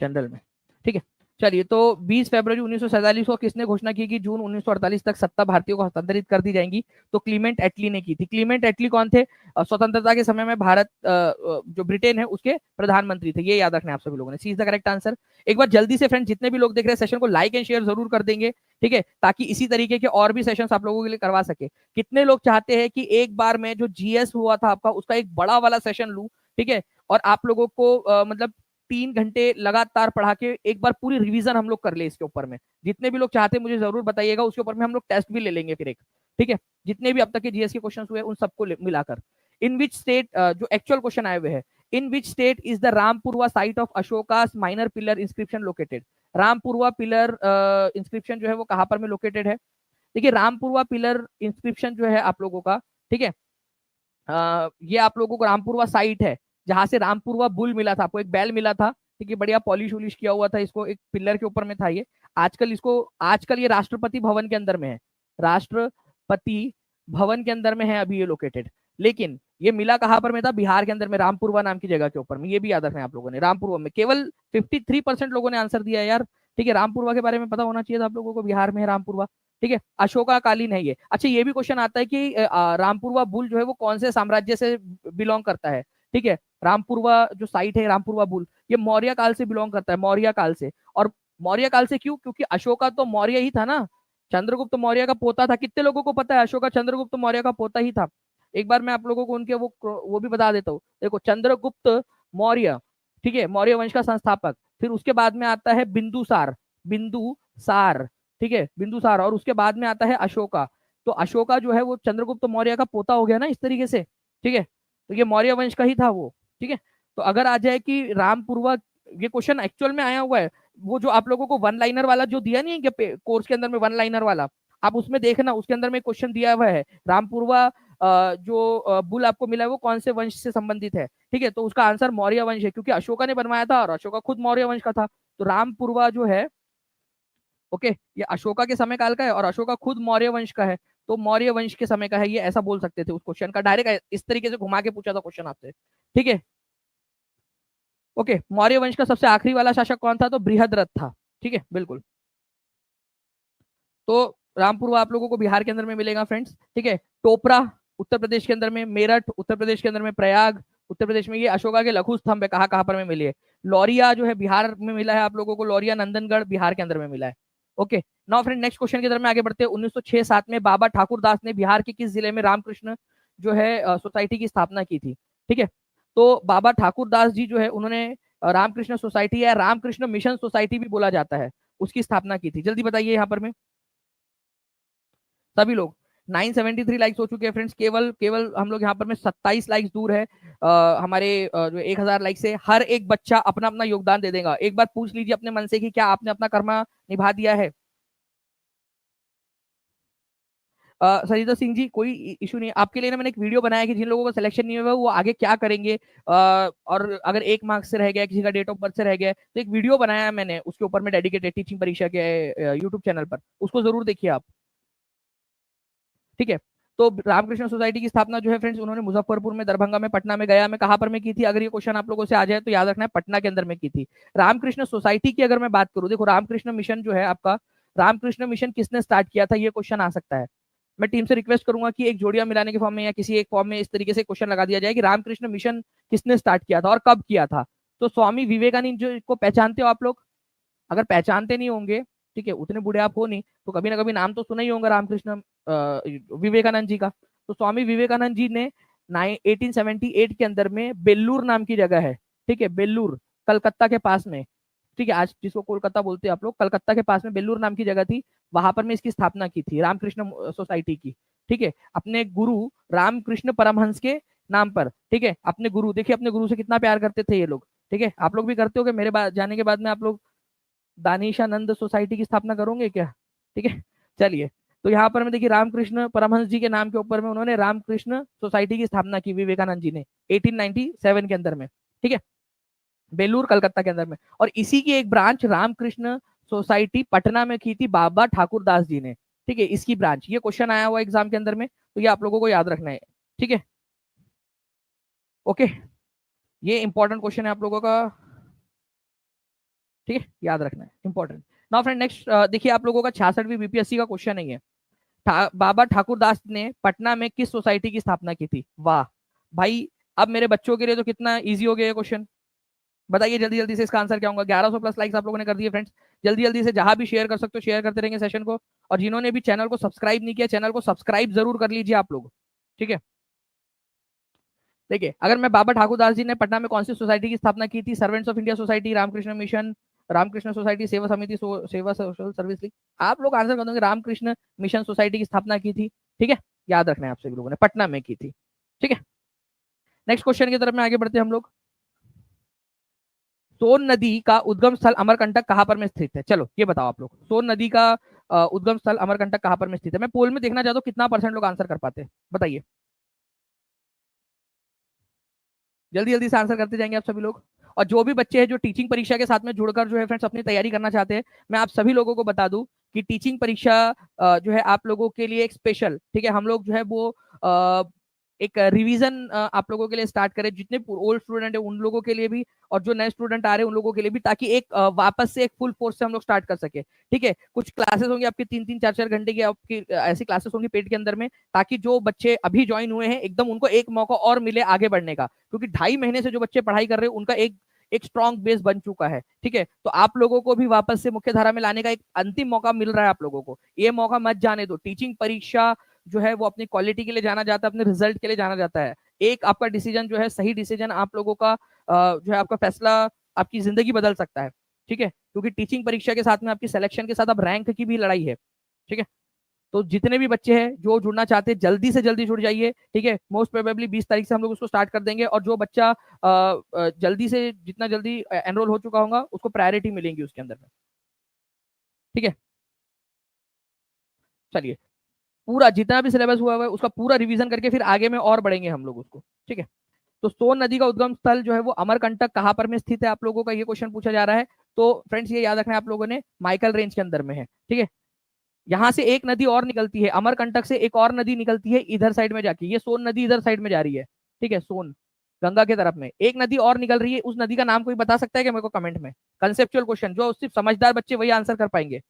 जनरल में। ठीक है, चलिए। तो 20 फरवरी 1947 को किसने घोषणा की कि जून 1948 तक सत्ता भारतीयों को हस्तांतरित कर दी जाएंगी? तो क्लीमेंट एटली ने की थी। क्लीमेंट एटली कौन थे? स्वतंत्रता के समय में भारत जो ब्रिटेन है उसके प्रधानमंत्री थे। ये याद रखना है आप सभी लोगों ने। सी इज द करेक्ट आंसर। एक बार जल्दी से फ्रेंड जितने भी लोग देख रहे हैं सेशन को लाइक एंड शेयर जरूर कर देंगे, ठीक है, ताकि इसी तरीके के और भी सेशन आप लोगों के लिए करवा सके। कितने लोग चाहते हैं कि एक बार में जो जीएस हुआ था आपका उसका एक बड़ा वाला सेशन लूं, ठीक है, और आप लोगों को मतलब 3 घंटे लगातार पढ़ा के एक बार पूरी रिवीजन हम लोग कर ले इसके ऊपर में? जितने भी लोग चाहते हैं मुझे जरूर बताइएगा, उसके ऊपर में हम लोग टेस्ट भी ले लेंगे फिर एक, ठीक है, जितने भी अब तक के जीएस के क्वेश्चन हुए उन सबको मिलाकर। इन विच स्टेट, जो एक्चुअल क्वेश्चन आए हुए हैं, in which state is the Rampurva site of Ashoka minor pillar inscription located? Rampurva pillar inscription जो है वो कहां पर में लोकेटेड है? देखिए रामपुरवा पिलर इंस्क्रिप्शन जो है आप लोगों का, ठीक है, ये आप लोगों को रामपुरवा साइट है जहां से रामपुरवा बुल मिला था आपको, एक बैल मिला था, ठीक है, बढ़िया पॉलिश उलिश किया हुआ था, इसको एक पिलर के ऊपर में था ये। आजकल ये राष्ट्रपति भवन के अंदर में है, राष्ट्रपति भवन के अंदर में है अभी ये लोकेटेड। लेकिन ये मिला कहां पर में था? बिहार के अंदर में, रामपुरवा नाम की जगह के ऊपर में। ये भी याद रखना है आप लोगों ने। रामपुरवा में केवल 53% लोगों ने आंसर दिया है यार, ठीक है। रामपुरवा के बारे में पता होना चाहिए था आप लोगों को, बिहार में है रामपुरवा, ठीक है। अशोका कालीन है ये। अच्छा, ये भी क्वेश्चन आता है कि रामपुरवा बुल जो है वो कौन से साम्राज्य से बिलोंग करता है? ठीक है, रामपुरवा जो साइट है रामपुरवा बुल, ये मौर्य काल से बिलोंग करता है, मौर्य काल से। और मौर्य काल से क्यों? क्योंकि अशोका तो मौर्य ही था ना, चंद्रगुप्त मौर्य का पोता था। कितने लोगों को पता है अशोका चंद्रगुप्त मौर्य का पोता ही था? एक बार मैं आप लोगों को उनके वो भी बता देता हूँ। देखो चंद्रगुप्त मौर्य, ठीक है, मौर्य वंश का संस्थापक। फिर उसके बाद में आता है बिंदुसार, बिंदुसार, ठीक है, बिंदुसार। और उसके बाद में आता है अशोका। तो अशोका जो है वो चंद्रगुप्त मौर्य का पोता हो गया ना इस तरीके से, ठीक है। तो ये मौर्य वंश का ही था वो, ठीक है। तो अगर आ जाए कि रामपुरवा, ये क्वेश्चन एक्चुअल में आया हुआ है, वो जो आप लोगों को वन लाइनर वाला जो दिया नहीं है कोर्स के अंदर में, वन लाइनर वाला, आप उसमें देखना, उसके अंदर में क्वेश्चन दिया हुआ है रामपुरवा जो बुल आपको मिला है वो कौन से वंश से संबंधित है, ठीक है। तो उसका आंसर मौर्य वंश है, क्योंकि अशोका ने बनवाया था और अशोका खुद मौर्य वंश का था। तो रामपुरवा जो है, ओके, ये अशोका के समय काल का है और अशोका खुद मौर्य वंश का है। तो मौर्य वंश के समय का है ये, ऐसा बोल सकते थे उस क्वेश्चन का। डायरेक्ट इस तरीके से घुमा के पूछा था क्वेश्चन आपसे, ठीक है। ओके, मौर्य वंश का सबसे आखिरी वाला शासक कौन था? तो बृहद्रथ था, ठीक है, बिल्कुल। तो रामपुर आप लोगों को बिहार के अंदर में मिलेगा फ्रेंड्स, ठीक है। टोपरा उत्तर प्रदेश के अंदर में, मेरठ उत्तर प्रदेश के अंदर में, प्रयाग उत्तर प्रदेश में। ये अशोका के लघु स्तंभ है, कहाँ कहाँ पर में मिली है? लौरिया जो है बिहार में मिला है आप लोगों को, लौरिया नंदनगढ़ बिहार के अंदर में मिला है। Okay, now friend next question की तरफ में आगे बढ़ते हैं। 1906-7 में बाबा ठाकुर दास ने बिहार के किस जिले में रामकृष्ण जो है सोसाइटी की स्थापना की थी? ठीक है, तो बाबा ठाकुर दास जी जो है उन्होंने रामकृष्ण सोसाइटी या रामकृष्ण मिशन सोसाइटी भी बोला जाता है, उसकी स्थापना की थी। जल्दी बताइए यहाँ पर में सभी लोग। 973 लाइक्स हो चुके हैं फ्रेंड्स। केवल केवल हम लोग यहाँ पर में 27 लाइक्स दूर है हमारे जो 1000 लाइक से। हर एक बच्चा अपना अपना योगदान दे देगा। एक बार पूछ लीजिए अपने मन से कि क्या आपने अपना कर्मा निभा दिया है? सरिता सिंह जी, कोई इशू नहीं। आपके लिए ना मैंने एक वीडियो बनाया कि जिन लोगों का सिलेक्शन नहीं हुआ वो आगे क्या करेंगे, और अगर 1 मार्क्स से रह गया, किसी का डेट ऑफ बर्थ से रह गया, तो एक वीडियो बनाया है मैंने उसके ऊपर में, डेडिकेटेड टीचिंग परीक्षा के यूट्यूब चैनल पर, उसको जरूर देखिए आप, ठीक है। तो रामकृष्ण सोसाइटी की स्थापना जो है फ्रेंड्स उन्होंने मुजफ्फरपुर में, दरभंगा में, पटना में, गया में, कहां पर में की थी? अगर ये क्वेश्चन आप लोगों से आ जाए तो याद रखना है पटना के अंदर में की थी। रामकृष्ण सोसाइटी की अगर मैं बात करूं, देखो रामकृष्ण मिशन जो है आपका, रामकृष्ण मिशन किसने स्टार्ट किया था, ये क्वेश्चन आ सकता है। मैं टीम से रिक्वेस्ट करूंगा कि एक जोड़िया मिलाने के फॉर्म में या किसी एक फॉर्म में इस तरीके से क्वेश्चन लगा दिया जाए कि रामकृष्ण मिशन किसने स्टार्ट किया था और कब किया था। तो स्वामी विवेकानंद जो को पहचानते हो आप लोग? अगर पहचानते नहीं होंगे, ठीक है, उतने बूढ़े आप हो नहीं, तो कभी ना कभी नाम तो सुना ही होगा रामकृष्ण विवेकानंद जी का। तो स्वामी विवेकानंद जी ने 1878 के अंदर में बेल्लूर नाम की जगह है, ठीक है, बेल्लूर कलकत्ता के पास में, ठीक है, आज जिसको कोलकाता बोलते हैं आप लोग, कलकत्ता के पास में बेल्लूर नाम की जगह थी, वहां पर में इसकी स्थापना की थी रामकृष्ण सोसाइटी की, ठीक है, अपने गुरु रामकृष्ण परमहंस के नाम पर, ठीक है। अपने गुरु, देखिए अपने गुरु से कितना प्यार करते थे ये लोग, ठीक है। आप लोग भी करते हो मेरे बाद जाने के बाद में आप लोग दानिशानंद सोसाइटी की स्थापना करोगे क्या? ठीक है, चलिए। तो यहाँ पर मैं देखिए रामकृष्ण परमहंस जी के नाम के ऊपर में उन्होंने रामकृष्ण सोसाइटी की स्थापना की विवेकानंद जी ने 1897 के अंदर में, ठीक है, बेलूर कलकत्ता के अंदर में। और इसी की एक ब्रांच रामकृष्ण सोसाइटी पटना में की थी बाबा ठाकुर दास जी ने, ठीक ठीक है, इसकी ब्रांच। ये क्वेश्चन आया हुआ एग्जाम के अंदर में, तो ये आप लोगों को याद रखना है। ठीक है, ओके, ये इंपॉर्टेंट क्वेश्चन है आप लोगों का। ठीक है, याद रखना है, इंपॉर्टेंट। नाउ फ्रेंड नेक्स्ट देखिए, आप लोगों का 66वीं बीपीएससी का क्वेश्चन नहीं है। बाबा ठाकुरदास ने पटना में किस सोसाइटी की स्थापना की थी? वाह भाई, अब मेरे बच्चों के लिए तो कितना इजी हो गया ये क्वेश्चन। बताइए जल्दी जल्दी से इसका आंसर क्या होगा। 1100 प्लस लाइक्स आप लोगों ने कर दिए फ्रेंड्स। जल्दी जल्दी से जहां भी शेयर कर सकते हो शेयर करते रहेंगे सेशन को। और जिन्होंने भी चैनल को सब्सक्राइब नहीं किया, चैनल को सब्सक्राइब जरूर कर लीजिए आप लोग। ठीक है, देखिए, अगर मैं बाबा ठाकुरदास जी ने पटना में कौन सी सोसाइटी की स्थापना की थी? Servants of India society, Ramakrishna mission, Ramakrishna society, Seva Samiti, सेवा सोशल सर्विस लीग। आप लोग आंसर कर दोगे रामकृष्ण मिशन सोसाइटी की स्थापना की थी। ठीक है, याद रखना है आप सभी लोगों ने, पटना में की थी। ठीक है, नेक्स्ट क्वेश्चन की तरफ में आगे बढ़ते हैं हम लोग। सोन नदी का उद्गम स्थल अमरकंटक कहां पर में स्थित है? चलो ये बताओ आप लोग, सोन नदी का उद्गम स्थल अमरकंटक कहां पर में स्थित है? मैं पोल में देखना चाहता हूँ कितना परसेंट लोग आंसर कर पाते हैं, बताइए। जल्दी जल्दी से आंसर करते जाएंगे आप सभी लोग। और जो भी बच्चे हैं जो टीचिंग परीक्षा के साथ में जुड़कर जो है फ्रेंड्स अपनी तैयारी करना चाहते हैं, मैं आप सभी लोगों को बता दूं कि टीचिंग परीक्षा जो है आप लोगों के लिए एक स्पेशल, ठीक है, हम लोग जो है वो एक रिवीजन आप लोगों के लिए स्टार्ट करें, जितने ओल्ड स्टूडेंट है उन लोगों के लिए भी, और जो नए स्टूडेंट आ रहे हैं उन लोगों के लिए भी, ताकि एक वापस से एक फुल फोर्स से हम लोग स्टार्ट कर सके। ठीक है, कुछ क्लासेस होंगी आपकी 3-3 4-4 घंटे की, आपकी ऐसी क्लासेस होंगी पेड के अंदर में, ताकि जो बच्चे अभी ज्वाइन हुए हैं एकदम उनको एक मौका और मिले आगे बढ़ने का, क्योंकि 2.5 महीने से जो बच्चे पढ़ाई कर रहे हैं उनका एक एक स्ट्रॉन्ग बेस बन चुका है। ठीक है, तो आप लोगों को भी वापस से मुख्य धारा में लाने का एक अंतिम मौका मिल रहा है आप लोगों को, ये मौका मत जाने दो। टीचिंग परीक्षा जो है वो अपनी क्वालिटी के लिए जाना जाता है, अपने रिजल्ट के लिए जाना जाता है। एक आपका डिसीजन जो है, सही डिसीजन आप लोगों का जो है आपका फैसला आपकी जिंदगी बदल सकता है। ठीक है, क्योंकि टीचिंग परीक्षा के साथ में आपकी सिलेक्शन के साथ अब रैंक की भी लड़ाई है। ठीक है, तो जितने भी बच्चे हैं जो जुड़ना चाहते हैं जल्दी से जल्दी जुड़ जाइए। ठीक है, मोस्ट प्रोबेबली 20 तारीख से हम लोग उसको स्टार्ट कर देंगे, और जो बच्चा जल्दी से जितना जल्दी एनरोल हो चुका होगा उसको प्रायोरिटी मिलेंगी उसके अंदर में। ठीक है, चलिए, पूरा जितना भी सिलेबस हुआ है उसका पूरा रिवीजन करके फिर आगे में और बढ़ेंगे हम लोग उसको। ठीक है, तो सोन नदी का उद्गम स्थल जो है वो अमरकंटक कहां पर में स्थित है, आप लोगों का ये क्वेश्चन पूछा जा रहा है। तो फ्रेंड्स ये याद रखना है आप लोगों ने, माइकल रेंज के अंदर में है। ठीक है, यहाँ से एक नदी और निकलती है, अमरकंटक से एक और नदी निकलती है इधर साइड में जाके, ये सोन नदी इधर साइड में जा रही है। ठीक है, सोन गंगा के तरफ में एक नदी और निकल रही है, उस नदी का नाम कोई बता सकता है क्या मेरे को कमेंट में? कंसेप्चुअल क्वेश्चन, जो सिर्फ समझदार बच्चे वही आंसर कर पाएंगे।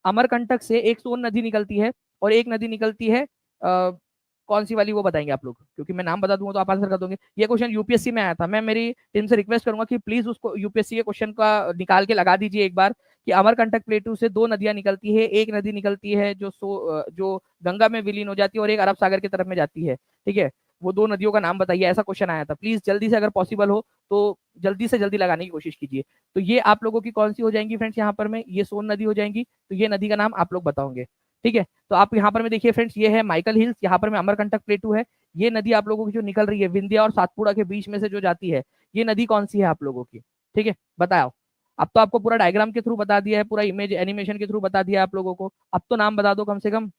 अमरकंटक से एक सोन नदी निकलती है और एक नदी निकलती है कौन सी वाली वो बताएंगे आप लोग, क्योंकि मैं नाम बता दूंगा तो आप आंसर कर दोगे। ये क्वेश्चन यूपीएससी में आया था, मैं मेरी टीम से रिक्वेस्ट करूंगा कि प्लीज उसको यूपीएससी के क्वेश्चन का निकाल के लगा दीजिए एक बार, कि अमरकंटक प्लेटू से दो नदियां निकलती है, एक नदी निकलती है जो गंगा में विलीन हो जाती है और एक अरब सागर की तरफ में जाती है। ठीक है, वो दो नदियों का नाम बताइए, ऐसा क्वेश्चन आया था। प्लीज जल्दी से अगर पॉसिबल हो तो जल्दी से जल्दी लगाने की कोशिश कीजिए। तो ये आप लोगों की कौन सी हो जाएंगी फ्रेंड्स, यहाँ पर में ये सोन नदी हो जाएंगी, तो ये नदी का नाम आप लोग बताओगे। ठीक है, तो आप यहाँ पर में देखिए फ्रेंड्स, ये है माइकल हिल्स, यहाँ पर में अमरकंटक प्लेटू है। ये नदी आप लोगों की जो निकल रही है विंध्या और सातपुड़ा के बीच में से जो जाती है, ये नदी कौन सी है आप लोगों की? ठीक है, बताओ। अब तो आपको पूरा डायग्राम के थ्रू बता दिया है, पूरा इमेज एनिमेशन के थ्रू बता दिया है आप लोगों को, अब तो नाम बता दो कम से कम।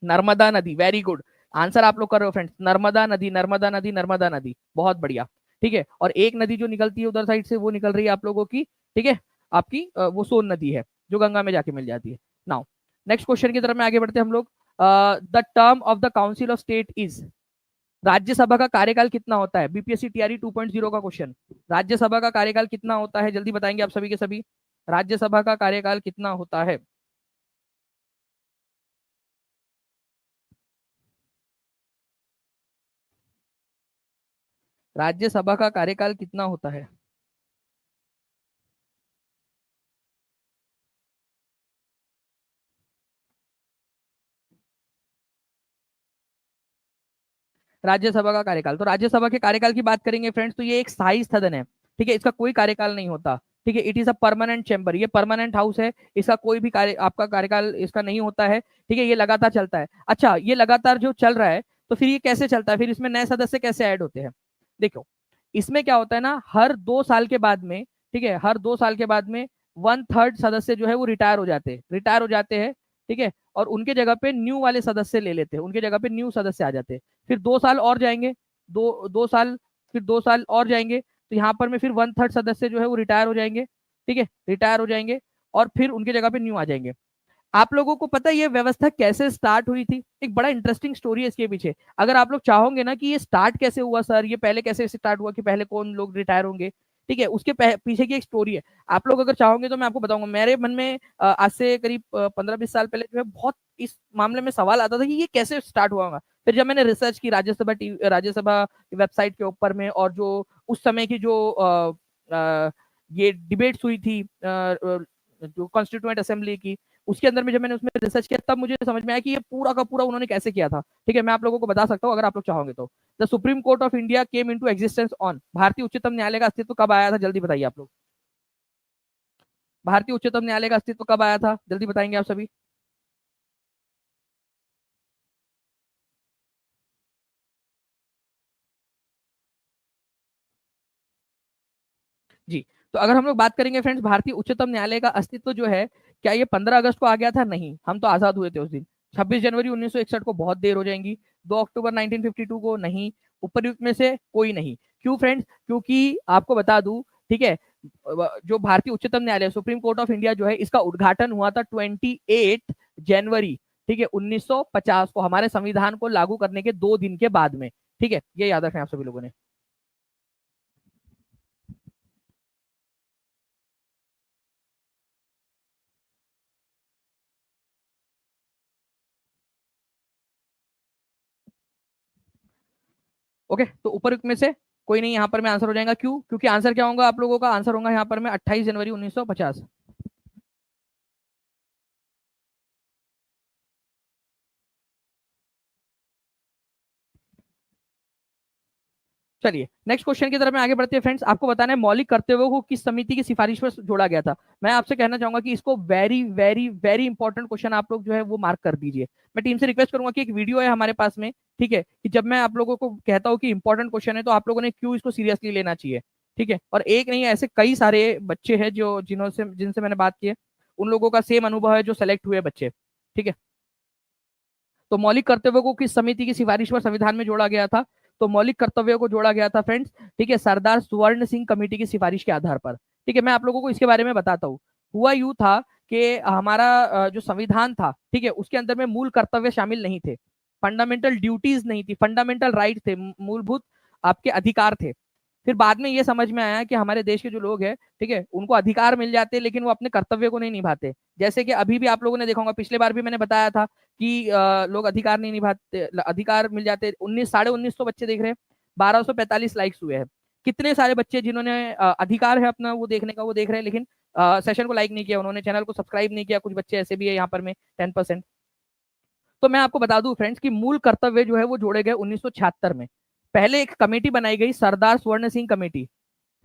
नर्मदा नदी, वेरी गुड आंसर आप लोग कर रहे हो फ्रेंड्स, नर्मदा नदी नर्मदा नदी नर्मदा नदी, बहुत बढ़िया। ठीक है, और एक नदी जो निकलती है उधर साइड से वो निकल रही है आप लोगों की, ठीक है, आपकी वो सोन नदी है जो गंगा में जाके मिल जाती है। नाउ नेक्स्ट क्वेश्चन की तरफ में आगे बढ़ते हैं हम लोग। The term of the council of state is, Rajya Sabha का कार्यकाल कितना होता है? बीपीएससी टीआरई 2.0 का क्वेश्चन, राज्यसभा का कार्यकाल कितना होता है, जल्दी बताएंगे आप सभी के सभी, राज्यसभा का कार्यकाल कितना होता है? राज्यसभा का कार्यकाल कितना होता है? राज्यसभा का कार्यकाल, तो राज्यसभा के कार्यकाल की बात करेंगे फ्रेंड्स, तो ये एक स्थायी सदन है। ठीक है, इसका कोई कार्यकाल नहीं होता। ठीक है, it is a permanent chamber, ये परमानेंट हाउस है, इसका कोई भी कार्य आपका कार्यकाल इसका नहीं होता है। ठीक है, ये लगातार चलता है। अच्छा, ये लगातार जो चल रहा है, तो फिर ये कैसे चलता है, फिर इसमें नए सदस्य कैसे ऐड होते हैं? देखो, इसमें क्या होता है ना, हर 2 साल के बाद में, ठीक है, हर 2 साल के बाद में 1/3 सदस्य जो है वो रिटायर हो जाते हैं, रिटायर हो जाते हैं। ठीक है, और उनके जगह पे न्यू वाले सदस्य ले लेते हैं, उनके जगह पे न्यू सदस्य आ जाते हैं। फिर 2 साल और जाएंगे, दो 2 साल, फिर 2 साल और जाएंगे, तो यहाँ पर में फिर 1/3 सदस्य जो है वो रिटायर हो जाएंगे। ठीक है, रिटायर हो जाएंगे और फिर उनके जगह पे न्यू आ जाएंगे। आप लोगों को पता है ये व्यवस्था कैसे स्टार्ट हुई थी? एक बड़ा इंटरेस्टिंग स्टोरी है इसके पीछे। अगर आप लोग चाहोगे ना कि ये स्टार्ट कैसे हुआ सर, ये पहले कैसे स्टार्ट हुआ, कि पहले कौन लोग रिटायर होंगे, ठीक है, उसके पीछे की एक स्टोरी है। आप लोग अगर चाहोगे तो मैं आपको बताऊंगा। मेरे मन में आज से करीब 15-20 साल पहले जो है बहुत इस मामले में सवाल आता था कि ये कैसे स्टार्ट हुआ होगा। फिर जब मैंने रिसर्च की राज्यसभा वेबसाइट के ऊपर में, और जो उस समय की जो ये डिबेट्स हुई थी जो कॉन्स्टिट्यूएंट असेंबली की, उसके अंदर में जब मैंने उसमें रिसर्च किया तब मुझे समझ में आया कि ये पूरा का पूरा उन्होंने कैसे किया था। ठीक है, मैं आप लोगों को बता सकता हूँ अगर आप लोग चाहोगे तो। The supreme court of India came into existence on, भारतीय उच्चतम न्यायालय का अस्तित्व कब आया था, जल्दी बताइए आप लोग। भारतीय उच्चतम न्यायालय का अस्तित्व कब आया था, जल्दी बताएंगे आप सभी। जी, तो अगर हम लोग बात करेंगे फ्रेंड्स, भारतीय उच्चतम न्यायालय का अस्तित्व जो है, क्या ये 15 अगस्त को आ गया था? नहीं, हम तो आजाद हुए थे उस दिन। 26 जनवरी 1961 को? बहुत देर हो जाएंगी। 2 अक्टूबर 1952 को? नहीं। उपरयुक्त में से कोई नहीं। क्यों फ्रेंड्स? क्योंकि आपको बता दूं, ठीक है, जो भारतीय उच्चतम न्यायालय सुप्रीम कोर्ट ऑफ इंडिया जो है, इसका उद्घाटन हुआ था 28 जनवरी, ठीक है, 1950 को, हमारे संविधान को लागू करने के 2 दिन के बाद में। ठीक है, ये याद रखें आप सभी लोगों ने। ओके, तो ऊपर में से कोई नहीं, यहाँ पर मैं आंसर हो जाएगा। क्यों? क्योंकि आंसर क्या होगा आप लोगों का? आंसर होगा यहाँ पर में 28 जनवरी 1950। चलिए नेक्स्ट क्वेश्चन की तरफ में आगे बढ़ते हैं फ्रेंड्स। आपको बताना है मौलिक कर्तव्यों को किस समिति की सिफारिश पर जोड़ा गया था। मैं आपसे कहना चाहूंगा कि इसको very very very important question आप लोग जो है वो मार्क कर दीजिए। मैं टीम से रिक्वेस्ट करूंगा कि एक वीडियो है हमारे पास में, ठीक है, कि जब मैं आप लोगों को कहता हूँ कि इंपॉर्टेंट क्वेश्चन है तो आप लोगों ने क्यों इसको सीरियसली लेना चाहिए। ठीक है, और एक नहीं, ऐसे कई सारे बच्चे हैं जो जिनसे मैंने बात की है, उन लोगों का सेम अनुभव है जो सेलेक्ट हुए बच्चे। ठीक है, तो मौलिक कर्तव्यों को किस समिति की सिफारिश पर संविधान में जोड़ा गया था? तो मौलिक कर्तव्यों को जोड़ा गया था फ्रेंड्स, ठीक है, सरदार सुवर्ण सिंह कमेटी की सिफारिश के आधार पर। ठीक है, मैं आप लोगों को इसके बारे में बताता हूँ। हुआ यूं था कि हमारा जो संविधान था, ठीक है, उसके अंदर में मूल कर्तव्य शामिल नहीं थे, फंडामेंटल ड्यूटीज नहीं थी, फंडामेंटल राइट थे, मूलभूत आपके अधिकार थे। फिर बाद में ये समझ में आया कि हमारे देश के जो लोग हैं, ठीक है, उनको अधिकार मिल जाते लेकिन वो अपने कर्तव्य को नहीं निभाते। जैसे कि अभी भी आप लोगों ने देखा होगा, पिछले बार भी मैंने बताया था कि लोग अधिकार नहीं निभाते, अधिकार मिल जाते। 19 1950 बच्चे देख रहे हैं, 1245 लाइक्स हुए हैं। कितने सारे बच्चे जिन्होंने अधिकार है अपना वो देखने का, वो देख रहे हैं, लेकिन सेशन को लाइक नहीं किया उन्होंने, चैनल को सब्सक्राइब नहीं किया। कुछ बच्चे ऐसे भी है यहाँ पर में 10%। तो मैं आपको बता दूं फ्रेंड्स कि मूल कर्तव्य जो है वो जोड़े गए 1976 में। पहले एक कमेटी बनाई गई, सरदार स्वर्ण सिंह कमेटी।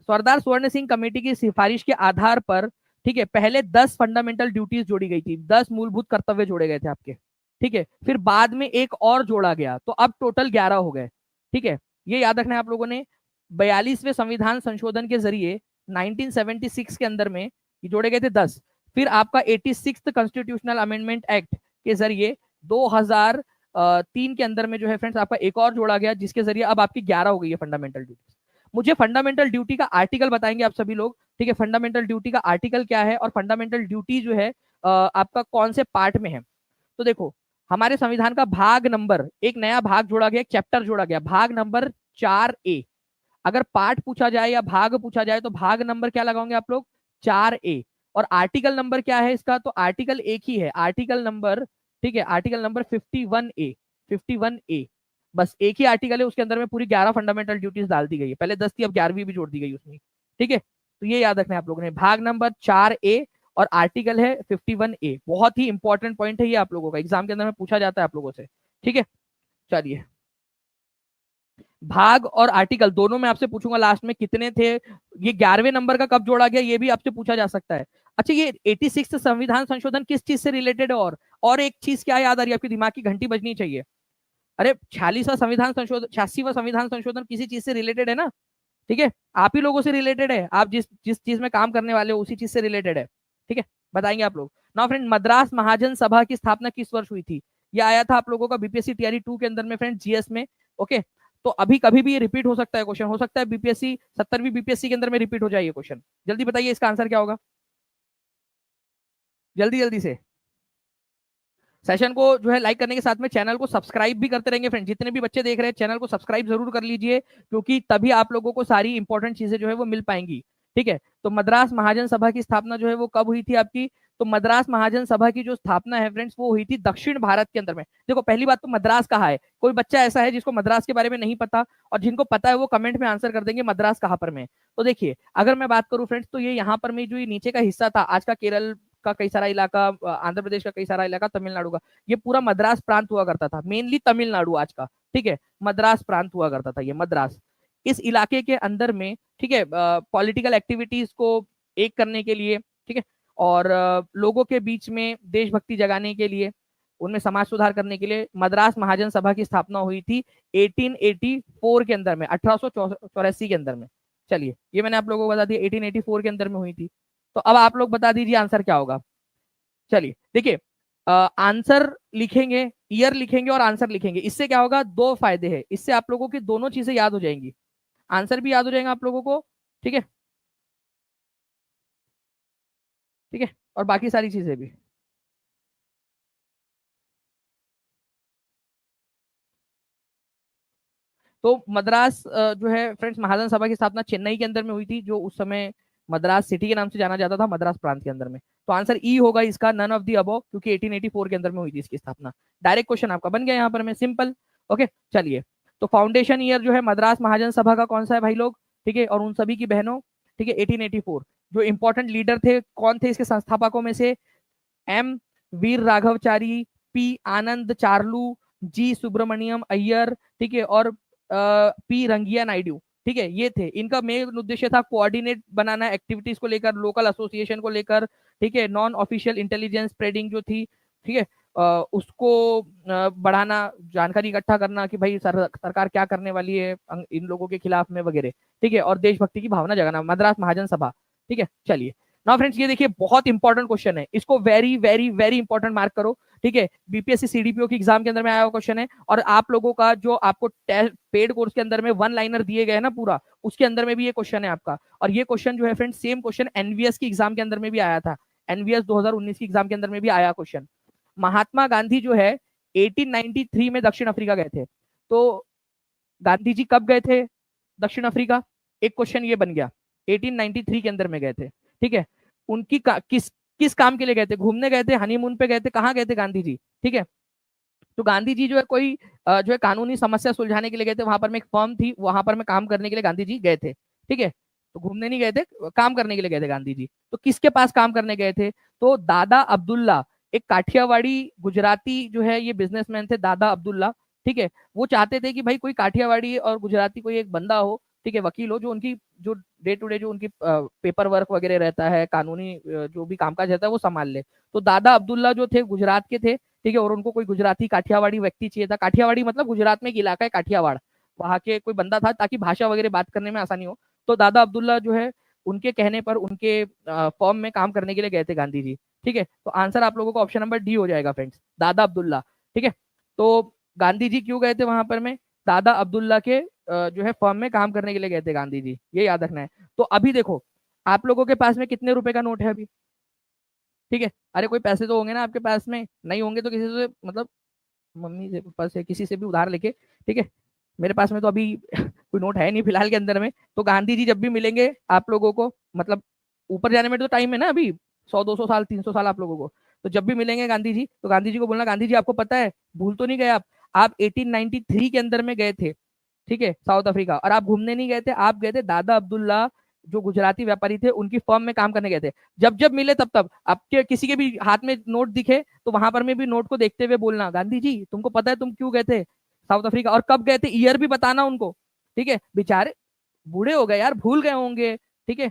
सरदार स्वर्ण सिंह कमेटी की सिफारिश के आधार पर, ठीक है, पहले 10 फंडामेंटल ड्यूटीज जोड़ी गई थी, 10 मूलभूत कर्तव्य जोड़े गए थे आपके। ठीक है, फिर बाद में एक और जोड़ा गया, तो अब टोटल 11 हो गए। ठीक है, ये याद रखना है आप लोगों ने। 42वें संविधान संशोधन के जरिए 1976 के अंदर में ये जोड़े गए थे 10। फिर आपका 86 कॉन्स्टिट्यूशनल अमेंडमेंट एक्ट के जरिए 2003 के अंदर में जो है फ्रेंड्स आपका एक और जोड़ा गया, जिसके जरिए अब आपकी 11 हो गई है फंडामेंटल ड्यूटी। मुझे फंडामेंटल ड्यूटी का आर्टिकल बताएंगे आप सभी लोग। ठीक है, फंडामेंटल ड्यूटी का आर्टिकल क्या है और फंडामेंटल ड्यूटी जो है आपका कौन से पार्ट में है। तो देखो, हमारे संविधान का भाग नंबर, एक नया भाग जोड़ा गया, एक चैप्टर जोड़ा गया, भाग नंबर 4A। अगर पार्ट पूछा जाए या भाग पूछा जाए तो भाग नंबर क्या लगाओगे आप लोग? 4A। और आर्टिकल नंबर क्या है इसका? तो आर्टिकल एक ही है, आर्टिकल नंबर, ठीक है, आर्टिकल नंबर 51A। 51A, बस एक ही आर्टिकल है, उसके अंदर में पूरी 11 फंडामेंटल ड्यूटीज डाल दी गई है। पहले 10 थी, अब 11वीं भी जोड़ दी गई उसमें। ठीक है, तो ये याद रखना है आप लोगों ने, भाग नंबर 4A और आर्टिकल है 51A। बहुत ही इंपॉर्टेंट पॉइंट है ये आप लोगों का, एग्जाम के अंदर में पूछा जाता है आप लोगों से। ठीक है, चलिए, भाग और आर्टिकल दोनों में आपसे पूछूंगा लास्ट में कितने थे। ये 11वें नंबर का कब जोड़ा गया ये भी आपसे पूछा जा सकता है। अच्छा, ये 86 संविधान संशोधन किस चीज से रिलेटेड है? और एक चीज क्या याद आ रही है आपकी, दिमाग की घंटी बजनी चाहिए। अरे 46वां संविधान संशोधन, 86वां संविधान संशोधन किसी चीज से रिलेटेड है ना। ठीक है, आप ही लोगों से रिलेटेड है, आप जिस जिस चीज में काम करने वाले हो उसी चीज से रिलेटेड है। ठीक है, बताएंगे आप लोग ना फ्रेंड। मद्रास महाजन सभा की स्थापना किस वर्ष हुई थी? ये आया था आप लोगों का बीपीएससी टीआरई 2 के अंदर में फ्रेंड, जीएस में। ओके, तो अभी कभी भी ये रिपीट हो सकता है क्वेश्चन, हो सकता है बीपीएससी 70वीं बीपीएससी के अंदर में रिपीट हो जाए ये क्वेश्चन। जल्दी बताइए इसका आंसर क्या होगा, जल्दी जल्दी से। सेशन को जो है लाइक करने के साथ में चैनल को सब्सक्राइब भी करते रहेंगे फ्रेंड। जितने भी बच्चे देख रहे हैं चैनल को सब्सक्राइब जरूर कर लीजिए, क्योंकि तभी आप लोगों को सारी इंपॉर्टेंट चीजें जो है वो मिल पाएंगी। ठीक है, तो मद्रास महाजन सभा की स्थापना जो है वो कब हुई थी आपकी? तो मद्रास महाजन सभा की जो स्थापना है फ्रेंड्स वो हुई थी दक्षिण भारत के अंदर में। देखो पहली बात तो मद्रास कहाँ है, कोई बच्चा ऐसा है जिसको मद्रास के बारे में नहीं पता, और जिनको पता है वो कमेंट में आंसर कर देंगे मद्रास कहाँ पर में। तो देखिए अगर मैं बात करूं फ्रेंड्स, तो ये यहाँ पर में जो ये नीचे का हिस्सा था, आज का केरल का कई सारा इलाका, आंध्र प्रदेश का कई सारा इलाका, तमिलनाडु का, ये पूरा मद्रास प्रांत हुआ करता था, मेनली तमिलनाडु आज का। ठीक है, मद्रास प्रांत हुआ करता था ये मद्रास। इस इलाके के अंदर में, ठीक है, पॉलिटिकल एक्टिविटीज को एक करने के लिए, ठीक है, और लोगों के बीच में देशभक्ति जगाने के लिए, उनमें समाज सुधार करने के लिए मद्रास महाजन सभा की स्थापना हुई थी 1884 के अंदर में, 1884 के अंदर में। चलिए ये मैंने आप लोगों को बता दिया 1884 के अंदर में हुई थी। तो अब आप लोग बता दीजिए आंसर क्या होगा। चलिए देखिए, आंसर लिखेंगे, ईयर लिखेंगे और आंसर लिखेंगे, इससे क्या होगा, दो फायदे हैं, इससे आप लोगों की दोनों चीजें याद हो जाएंगी, आंसर भी याद हो जाएगा आप लोगों को। ठीक है, ठीक है, और बाकी सारी चीजें भी। तो मद्रास जो है फ्रेंड्स महाजन सभा की स्थापना चेन्नई के अंदर में हुई थी, जो उस समय मद्रास सिटी के नाम से जाना जाता था, मद्रास प्रांत के अंदर में। तो आंसर ई होगा इसका, नन ऑफ दी अबव, क्योंकि 1884 के अंदर में हुई थी इसकी स्थापना। डायरेक्ट क्वेश्चन आपका बन गया यहाँ पर में, सिंपल। ओके चलिए, तो फाउंडेशन ईयर जो है मद्रास महाजन सभा का कौन सा है भाई लोग? ठीक है, और उन सभी की बहनों, ठीक है, 1884। जो इंपॉर्टेंट लीडर थे कौन थे इसके संस्थापकों में से? एम वीर राघवचारी, पी आनंद चार्लू, जी सुब्रमण्यम अय्यर, ठीक है, और पी रंगिया नायडू। ठीक है, ये थे, इनका मेन उद्देश्य था कोऑर्डिनेट बनाना एक्टिविटीज को लेकर, लोकल एसोसिएशन को लेकर, ठीक है, नॉन ऑफिशियल इंटेलिजेंस स्प्रेडिंग जो थी, ठीक है, उसको बढ़ाना, जानकारी इकट्ठा करना कि भाई सरकार क्या करने वाली है इन लोगों के खिलाफ में वगैरह। ठीक है, और देशभक्ति की भावना जगाना, मद्रास महाजन सभा। ठीक है, चलिए नाउ फ्रेंड्स ये देखिए बहुत इंपॉर्टेंट क्वेश्चन है, इसको very very very important mark करो। ठीक है, बीपीएससी सीडीपीओ की एग्जाम के अंदर में आया हुआ क्वेश्चन है, और आप लोगों का जो आपको पेड कोर्स के अंदर में वन लाइनर दिए गए ना पूरा, उसके अंदर में भी ये क्वेश्चन है आपका। और ये क्वेश्चन जो है फ्रेंड्स सेम क्वेश्चन एनवीएस की एग्जाम के अंदर में भी आया था, एनवीएस 2019 की एग्जाम के अंदर में भी आया क्वेश्चन। महात्मा गांधी जो है 1893 में दक्षिण अफ्रीका गए थे, तो गांधी जी कब गए थे दक्षिण अफ्रीका? एक क्वेश्चन ये बन गया, 1893 के अंदर में गए थे। ठीक है, उनकी किस किस काम के लिए गए थे? घूमने गए थे, हनीमून पे गए थे, कहाँ गए थे गांधी जी? ठीक है, तो गांधी जी जो है कोई जो है कानूनी समस्या सुलझाने के लिए गए थे, वहां पर में एक फर्म थी, वहां पर में काम करने के लिए गांधी जी गए थे। ठीक है, तो घूमने नहीं गए थे, काम करने के लिए गए थे गांधी जी। तो किसके पास काम करने गए थे? तो दादा अब्दुल्ला, एक काठियावाड़ी गुजराती जो है ये बिजनेसमैन थे, दादा अब्दुल्ला। ठीक है, वो चाहते थे कि भाई कोई काठियावाड़ी और गुजराती कोई एक बंदा हो, ठीक है, वकील हो, जो उनकी जो डे टू डे जो उनकी पेपर वर्क वगैरह रहता है, कानूनी जो भी कामकाज रहता है वो संभाल ले। तो दादा अब्दुल्ला जो थे गुजरात के थे, ठीक है, और उनको कोई गुजराती काठियावाड़ी व्यक्ति चाहिए था। काठियावाड़ी मतलब गुजरात में एक इलाका है काठियावाड़, वहां के कोई बंदा था ताकि भाषा वगैरह बात करने में आसानी हो। तो दादा अब्दुल्ला जो है उनके कहने पर उनके फॉर्म में काम करने के लिए गए थे गांधी जी। ठीक है, तो आंसर आप लोगों को ऑप्शन नंबर डी हो जाएगा फ्रेंड्स, दादा अब्दुल्ला। ठीक है, तो गांधी जी क्यों गए थे वहां पर में? दादा अब्दुल्ला के जो है फर्म में काम करने के लिए गए थे गांधी जी, ये याद रखना है। तो अभी देखो आप लोगों के पास में कितने रुपए का नोट है अभी? ठीक है, अरे कोई पैसे तो होंगे ना आपके पास में, नहीं होंगे तो किसी से मतलब मम्मी से पापा से किसी से भी उधार लेके। ठीक है, मेरे पास में तो अभी कोई नोट है नहीं फिलहाल के अंदर में। तो गांधी जी जब भी मिलेंगे आप लोगों को, मतलब ऊपर जाने में तो टाइम है ना अभी, 100 200 साल 300 साल आप लोगों को। तो जब भी मिलेंगे गांधी जी, तो गांधी जी को बोलना, गांधी जी आपको पता है, भूल तो नहीं गए आप 1893 के अंदर में गए थे, ठीक है, साउथ अफ्रीका, और आप घूमने नहीं गए थे, आप गए थे दादा अब्दुल्ला जो गुजराती व्यापारी थे उनकी फर्म में काम करने गए थे। जब जब मिले तब तब आपके किसी के भी हाथ में नोट दिखे तो वहां पर में भी नोट को देखते हुए बोलना, गांधी जी तुमको पता है तुम क्यों गए थे साउथ अफ्रीका, और कब गए थे, ईयर भी बताना उनको। ठीक है, बेचारे बूढ़े हो गए यार, भूल गए होंगे। ठीक है,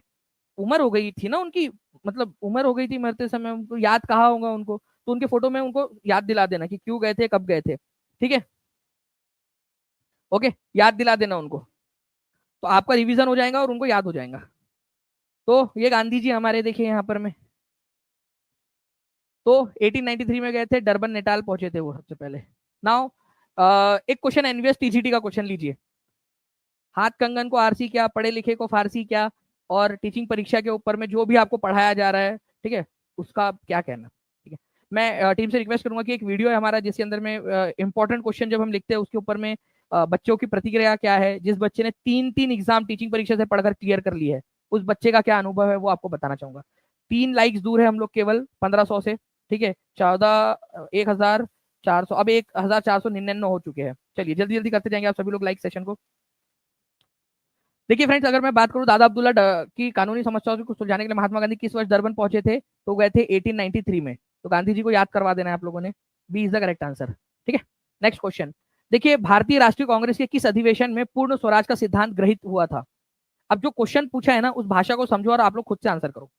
उम्र हो गई थी ना उनकी, मतलब उम्र हो गई थी मरते समय, उनको याद कहाँ होगा उनको, तो उनके फोटो में उनको याद दिला देना कि क्यों गए थे, कब गए थे। ठीक है, ओके, याद दिला देना उनको, तो आपका रिवीजन हो जाएगा और उनको याद हो जाएगा। तो ये गांधी जी हमारे देखिए यहाँ पर में, तो 1893 में गए थे, डरबन नेटाल पहुंचे थे वो सबसे पहले। नाउ एक क्वेश्चन एनवीएस टीजीटी का क्वेश्चन लीजिए, हाथ कंगन को आरसी क्या, पढ़े लिखे को फारसी क्या, और टीचिंग परीक्षा के ऊपर में जो भी आपको पढ़ाया जा रहा है, ठीक है, उसका क्या कहना? ठीक है, मैं टीम से रिक्वेस्ट करूंगा कि एक वीडियो है हमारा जिसके अंदर में इंपॉर्टेंट क्वेश्चन जब हम लिखते हैं उसके ऊपर में बच्चों की प्रतिक्रिया क्या है, जिस बच्चे ने 3 एग्जाम टीचिंग परीक्षा से पढ़कर क्लियर कर ली है उस बच्चे का क्या अनुभव है वो आपको बताना चाहूंगा। 3 लाइक्स दूर है हम लोग केवल 1500 से, ठीक है। 14 1400 अब 1499 हो चुके हैं। चलिए जल्दी जल्दी करते जाएंगे आप सभी लोग लाइक सेशन को। देखिए फ्रेंड्स, अगर मैं बात करूं दादा अब्दुल्ला की कानूनी समस्याओं को सुलझाने के लिए महात्मा गांधी किस वर्ष डरबन पहुंचे थे, तो गए थे 1893 में। तो गांधी जी को याद करवा देना है आप लोगों ने। B is the correct answer, ठीक है। नेक्स्ट क्वेश्चन देखिए, भारतीय राष्ट्रीय कांग्रेस के किस अधिवेशन में पूर्ण स्वराज का सिद्धांत गृहीत हुआ था। अब जो क्वेश्चन पूछा है ना उस भाषा को समझो और आप लोग खुद से आंसर करो।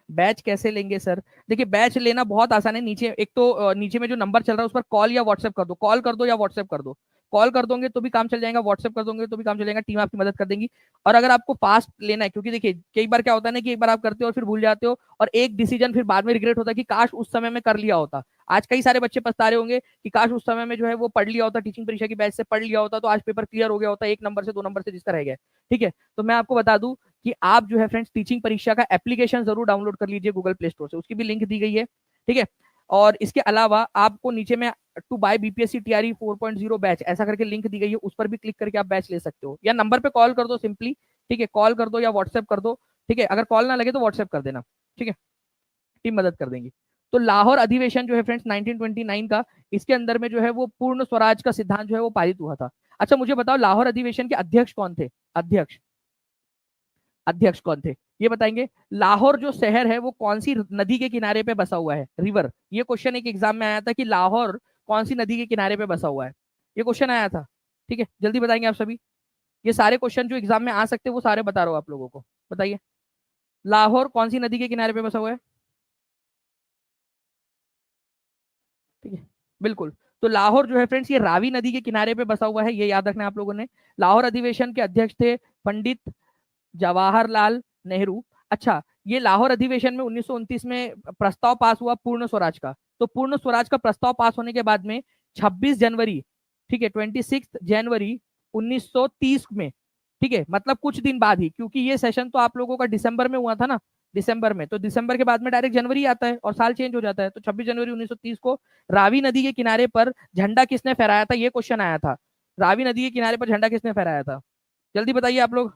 बैच कैसे लेंगे सर? देखिए बैच लेना बहुत आसान है। नीचे एक तो नीचे में जो नंबर चल रहा है उस पर कॉल या व्हाट्सएप कर दो, कॉल कर दो या व्हाट्सएप कर दो। कॉल कर दोगे तो भी काम चल जाएगा, व्हाट्सएप कर दोगे तो भी काम चल जाएगा, टीम आपकी मदद कर देगी। और अगर आपको फास्ट लेना है, क्योंकि देखिए कई बार क्या होता है ना कि एक बार आप करते हो और फिर भूल जाते हो और एक डिसीजन फिर बाद में रिग्रेट होता है कि काश उस समय में कर लिया होता। आज कई सारे बच्चे पछता रहे होंगे कि काश उस समय में जो है वो पढ़ लिया होता, टीचिंग परीक्षा की बैच से पढ़ लिया होता तो आज पेपर क्लियर हो गया होता, 1 नंबर से 2 नंबर से जिसका रह गया। ठीक है, तो मैं आपको बता दूं कि आप जो है फ्रेंड्स टीचिंग परीक्षा का एप्लीकेशन जरूर डाउनलोड कर लीजिए गूगल प्ले स्टोर से, उसकी भी लिंक दी गई है, ठीक है। और इसके अलावा आपको नीचे में to buy BPSC TRE 4.0 batch ऐसा करके लिंक दी गई है, उस पर भी क्लिक करके आप बैच ले सकते हो, या नंबर पे कॉल कर दो सिंपली, ठीक है, कॉल कर दो या व्हाट्सएप कर दो, ठीक है। अगर कॉल ना लगे तो व्हाट्सएप कर देना, ठीक है, टीम मदद कर देंगी। तो लाहौर अधिवेशन जो है फ्रेंड्स 1929 का, इसके अंदर में जो है वो पूर्ण स्वराज का सिद्धांत जो है वो पारित हुआ था। अच्छा मुझे बताओ लाहौर अधिवेशन के अध्यक्ष कौन थे? अध्यक्ष अध्यक्ष कौन थे ये बताएंगे। लाहौर जो शहर है वो कौन सी नदी के किनारे पे बसा हुआ है? रिवर। ये क्वेश्चन एक एग्जाम में आया था कि लाहौर कौन सी नदी के किनारे पे बसा हुआ है, ये क्वेश्चन आया था, ठीक है। जल्दी बताएंगे आप सभी। ये सारे क्वेश्चन जो एग्जाम में आ सकते हैं वो सारे बता रहा हूं आप लोगों को, बताइए। लाहौर कौन सी नदी के किनारे पे बसा हुआ है? ठीक है, बिल्कुल। तो लाहौर जो है फ्रेंड्स ये रावी नदी के किनारे पे बसा हुआ है, ये याद रखना है आप लोगों ने। लाहौर अधिवेशन के अध्यक्ष थे पंडित जवाहरलाल नेहरू। अच्छा, ये लाहौर अधिवेशन में 1929 में प्रस्ताव पास हुआ पूर्ण स्वराज का। तो पूर्ण स्वराज का प्रस्ताव पास होने के बाद में 26 जनवरी, ठीक है, 26 जनवरी 1930 में, ठीक है, मतलब कुछ दिन बाद ही, क्योंकि ये सेशन तो आप लोगों का दिसंबर में हुआ था ना, दिसंबर में, तो दिसंबर के बाद में डायरेक्ट जनवरी आता है और साल चेंज हो जाता है। तो 26 जनवरी 1930 को रावी नदी के किनारे पर झंडा किसने फहराया था, ये क्वेश्चन आया था। रावी नदी के किनारे पर झंडा किसने फहराया था? जल्दी बताइए आप लोग।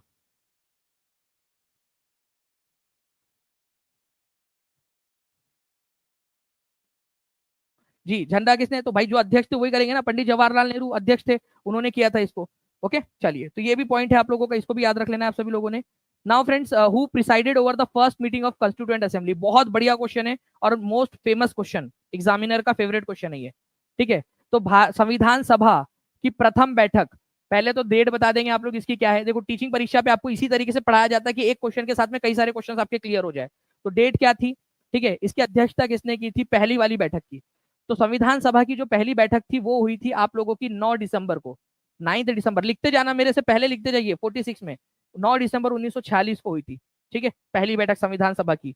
जी, झंडा किसने, तो भाई जो अध्यक्ष थे वही करेंगे ना, पंडित जवाहरलाल नेहरू अध्यक्ष थे, उन्होंने किया था इसको। ओके चलिए, तो ये भी पॉइंट है आप लोगों का, इसको भी याद रख लेना है आप सभी लोगों ने। Now friends, who presided over the first meeting of constituent assembly? बहुत बढ़िया क्वेश्चन है और मोस्ट फेमस क्वेश्चन, एग्जामिनर का फेवरेट क्वेश्चन है ये, ठीक है। तो संविधान सभा की प्रथम बैठक, पहले तो डेट बता देंगे आप लोग इसकी क्या है। देखो टीचिंग परीक्षा पे आपको इसी तरीके से पढ़ाया जाता है कि एक क्वेश्चन के साथ में कई सारे क्वेश्चन आपके क्लियर हो जाए। तो डेट क्या थी, ठीक है, इसकी अध्यक्षता किसने की थी पहली वाली बैठक की? तो संविधान सभा की जो पहली बैठक थी वो हुई थी आप लोगों की 9 दिसंबर को। 9 दिसंबर लिखते जाना, मेरे से पहले लिखते जाइए, 46 में, 9 दिसंबर 1946 को हुई थी, ठीक है, पहली बैठक संविधान सभा की।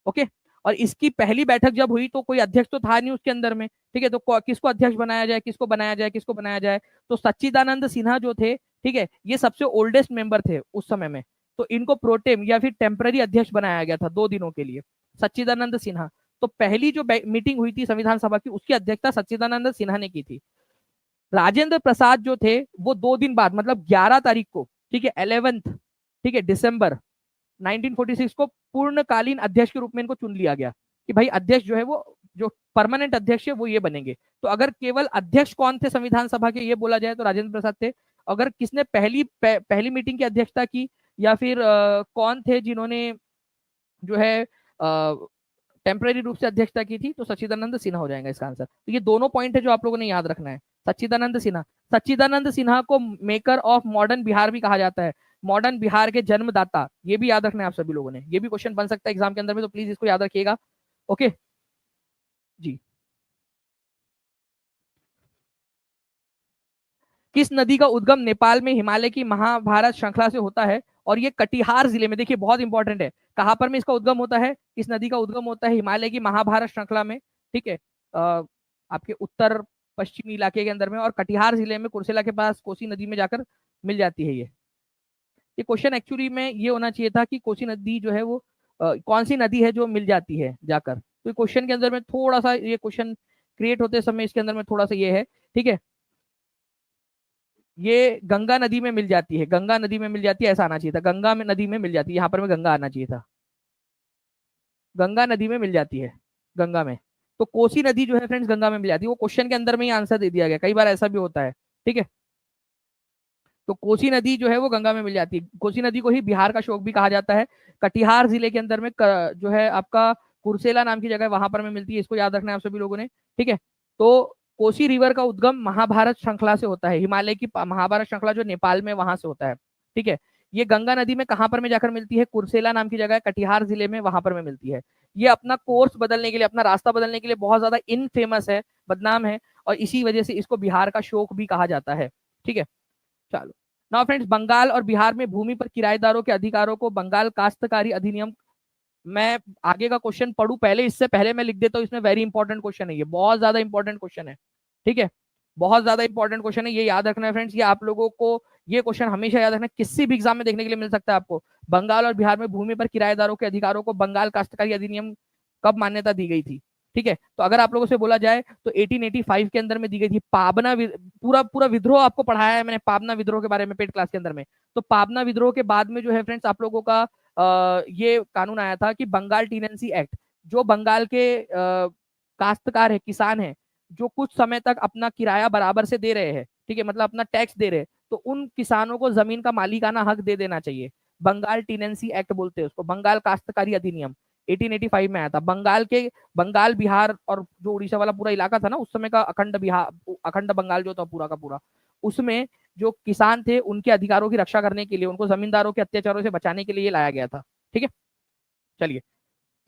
ओके, और इसकी पहली बैठक जब हुई तो कोई अध्यक्ष तो था नहीं उसके अंदर में, ठीक है, तो किसको अध्यक्ष बनाया जाए, किसको बनाया जाए, किसको बनाया जाए? तो सच्चिदानंद सिन्हा जो थे, ठीक है, ये सबसे ओल्डेस्ट मेंबर थे उस समय में, तो इनको प्रोटेम या फिर टेम्पररी अध्यक्ष बनाया गया था 2 दिनों के लिए, सच्चिदानंद सिन्हा। तो पहली जो मीटिंग हुई थी संविधान सभा की उसकी अध्यक्षता सच्चिदानंद सिन्हा ने की थी। राजेंद्र प्रसाद जो थे वो 2 दिन बाद मतलब 11 तारीख को, ठीक है, 11th, ठीक है, दिसंबर 1946 को पूर्णकालीन अध्यक्ष के रूप में इनको चुन लिया गया कि भाई अध्यक्ष जो है वो जो परमानेंट अध्यक्ष है वो ये बनेंगे। तो अगर केवल अध्यक्ष कौन थे संविधान सभा के ये बोला जाए तो राजेंद्र प्रसाद थे। अगर किसने पहली मीटिंग की अध्यक्षता की या फिर कौन थे जिन्होंने जो है टेम्पररी रूप से अध्यक्षता की थी, तो सच्चिदानंद सिन्हा हो जाएगा इसका आंसर। तो ये दोनों पॉइंट है जो आप लोगों ने याद रखना है। सच्चिदानंद सिन्हा, सच्चिदानंद सिन्हा को मेकर ऑफ मॉडर्न बिहार भी कहा जाता है, मॉडर्न बिहार के जन्मदाता, ये भी याद रखना है आप सभी लोगों ने, ये भी क्वेश्चन बन सकता है एग्जाम के अंदर में, तो प्लीज इसको याद रखिएगा। ओके जी। किस नदी का उद्गम नेपाल में हिमालय की महाभारत श्रृंखला से होता है? और ये कटिहार जिले में, देखिए बहुत इंपॉर्टेंट है, कहां पर में इसका उद्गम होता है? किस नदी का उद्गम होता है हिमालय की महाभारत श्रृंखला में, ठीक है, आपके उत्तर पश्चिमी इलाके के अंदर में, और कटिहार जिले में कुर्सेला के पास कोसी नदी में जाकर मिल जाती है ये क्वेश्चन एक्चुअली में ये होना चाहिए था कि कोसी नदी जो है वो कौन सी नदी है जो मिल जाती है जाकर। तो क्वेश्चन के अंदर में थोड़ा सा ये क्वेश्चन क्रिएट होते समय इसके अंदर में थोड़ा सा ये है, ठीक है। ये गंगा नदी में मिल जाती है, गंगा नदी में मिल जाती है, ऐसा आना चाहिए था, गंगा में नदी में मिल जाती है, यहाँ पर में गंगा आना चाहिए था, गंगा नदी में मिल जाती है, गंगा में। तो कोसी नदी जो है फ्रेंड्स गंगा में मिल जाती है, वो क्वेश्चन के अंदर में ही आंसर दे दिया गया, कई बार ऐसा भी होता है, ठीक है। तो कोसी नदी जो है वो गंगा में मिल जाती है, कोसी नदी को ही बिहार का शोक भी कहा जाता है। कटिहार जिले के अंदर में जो है आपका कुर्सेला नाम की जगह है, वहां पर में मिलती है, इसको याद रखना है आप सभी लोगों ने, ठीक है। तो कोसी रिवर का उद्गम महाभारत श्रृंखला से होता है, हिमालय की महाभारत श्रृंखला जो नेपाल में वहां से होता है, ठीक है। ये गंगा नदी में कहां पर में जाकर मिलती है, कुर्सेला नाम की जगह है, कटिहार जिले में, वहां पर में मिलती है। ये अपना कोर्स बदलने के लिए, अपना रास्ता बदलने के लिए बहुत ज्यादा इन फेमस है, बदनाम है, और इसी वजह से इसको बिहार का शोक भी कहा जाता है, ठीक है। चलो, नाउ फ्रेंड्स, बंगाल और बिहार में भूमि पर किराएदारों के अधिकारों को बंगाल काश्तकारी अधिनियम, मैं आगे का क्वेश्चन पढ़ू पहले, इससे पहले मैं लिख देता हूँ, इसमें वेरी इंपॉर्टेंट क्वेश्चन है, ये बहुत ज्यादा इंपॉर्टेंट क्वेश्चन है, ठीक है। बहुत ज्यादा इंपॉर्टेंट क्वेश्चन है, ये याद रखना है फ्रेंड्स, ये आप लोगों को, ये क्वेश्चन हमेशा याद रखना है, किसी भी एग्जाम में देखने के लिए मिल सकता है आपको। बंगाल और बिहार में भूमि पर किराएदारों के अधिकारों को बंगाल काश्तकारी अधिनियम कब मान्यता दी गई थी, ठीक है। तो अगर आप लोगों से बोला जाए तो 1885 के अंदर में दी गई थी। पाबना पूरा पूरा विद्रोह आपको पढ़ाया है मैंने, पाबना विद्रोह के बारे में पेड क्लास के अंदर में। तो पाबना विद्रोह के बाद में जो है फ्रेंड्स आप लोगों का ये कानून आया था कि बंगाल टीनेंसी एक्ट, जो बंगाल के काश्तकार है, किसान है, जो कुछ समय तक अपना किराया बराबर से दे रहे हैं, ठीक है, मतलब अपना टैक्स दे रहे हैं, तो उन किसानों को जमीन का मालिकाना हक दे देना चाहिए। बंगाल टीनेंसी एक्ट बोलते हैं उसको, बंगाल काश्तकारी अधिनियम 1885 में आया था। बंगाल बिहार और जो उड़ीसा वाला पूरा इलाका था ना उस समय का, अखंड बिहार, अखंड बंगाल जो था पूरा का पूरा, उसमें जो किसान थे उनके अधिकारों की रक्षा करने के लिए, उनको जमींदारों के अत्याचारों से बचाने के लिए ये लाया गया था, ठीक है। चलिए,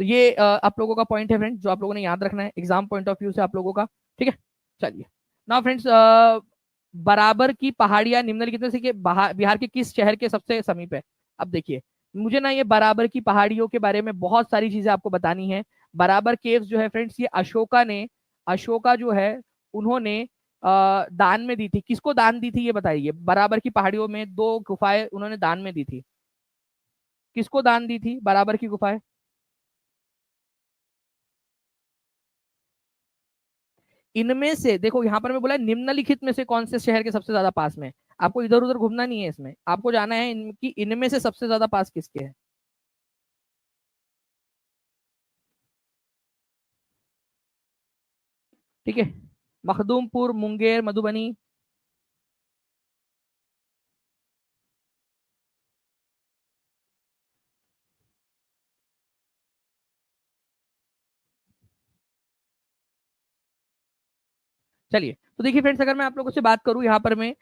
तो ये आप लोगों का पॉइंट है फ्रेंड्स, जो आप लोगों ने याद रखना है एग्जाम पॉइंट ऑफ व्यू से आप लोगों का, ठीक है। चलिए, ना फ्रेंड्स, बराबर की पहाड़ियां निम्नलिखित में से कि बिहार के किस शहर के सबसे समीप है। अब देखिए, मुझे ना ये बराबर की पहाड़ियों के बारे में बहुत सारी चीजें आपको बतानी है। बराबर केव्स जो है फ्रेंड्स, ये अशोका जो है उन्होंने दान में दी थी। किसको दान दी थी ये बताइए, बराबर की पहाड़ियों में दो गुफाएं उन्होंने दान में दी थी, किसको दान दी थी बराबर की गुफाएं। इनमें से देखो, यहाँ पर मैं बोला निम्नलिखित में से कौन से शहर के सबसे ज्यादा पास में है। आपको इधर उधर घूमना नहीं है, इसमें आपको जाना है इनकी, इनमें से सबसे ज्यादा पास किसके है, ठीक है। मखदूमपुर, मुंगेर, मधुबनी। चलिए, तो देखिए फ्रेंड्स, अगर मैं आप लोगों से बात करूं यहाँ पर मैं,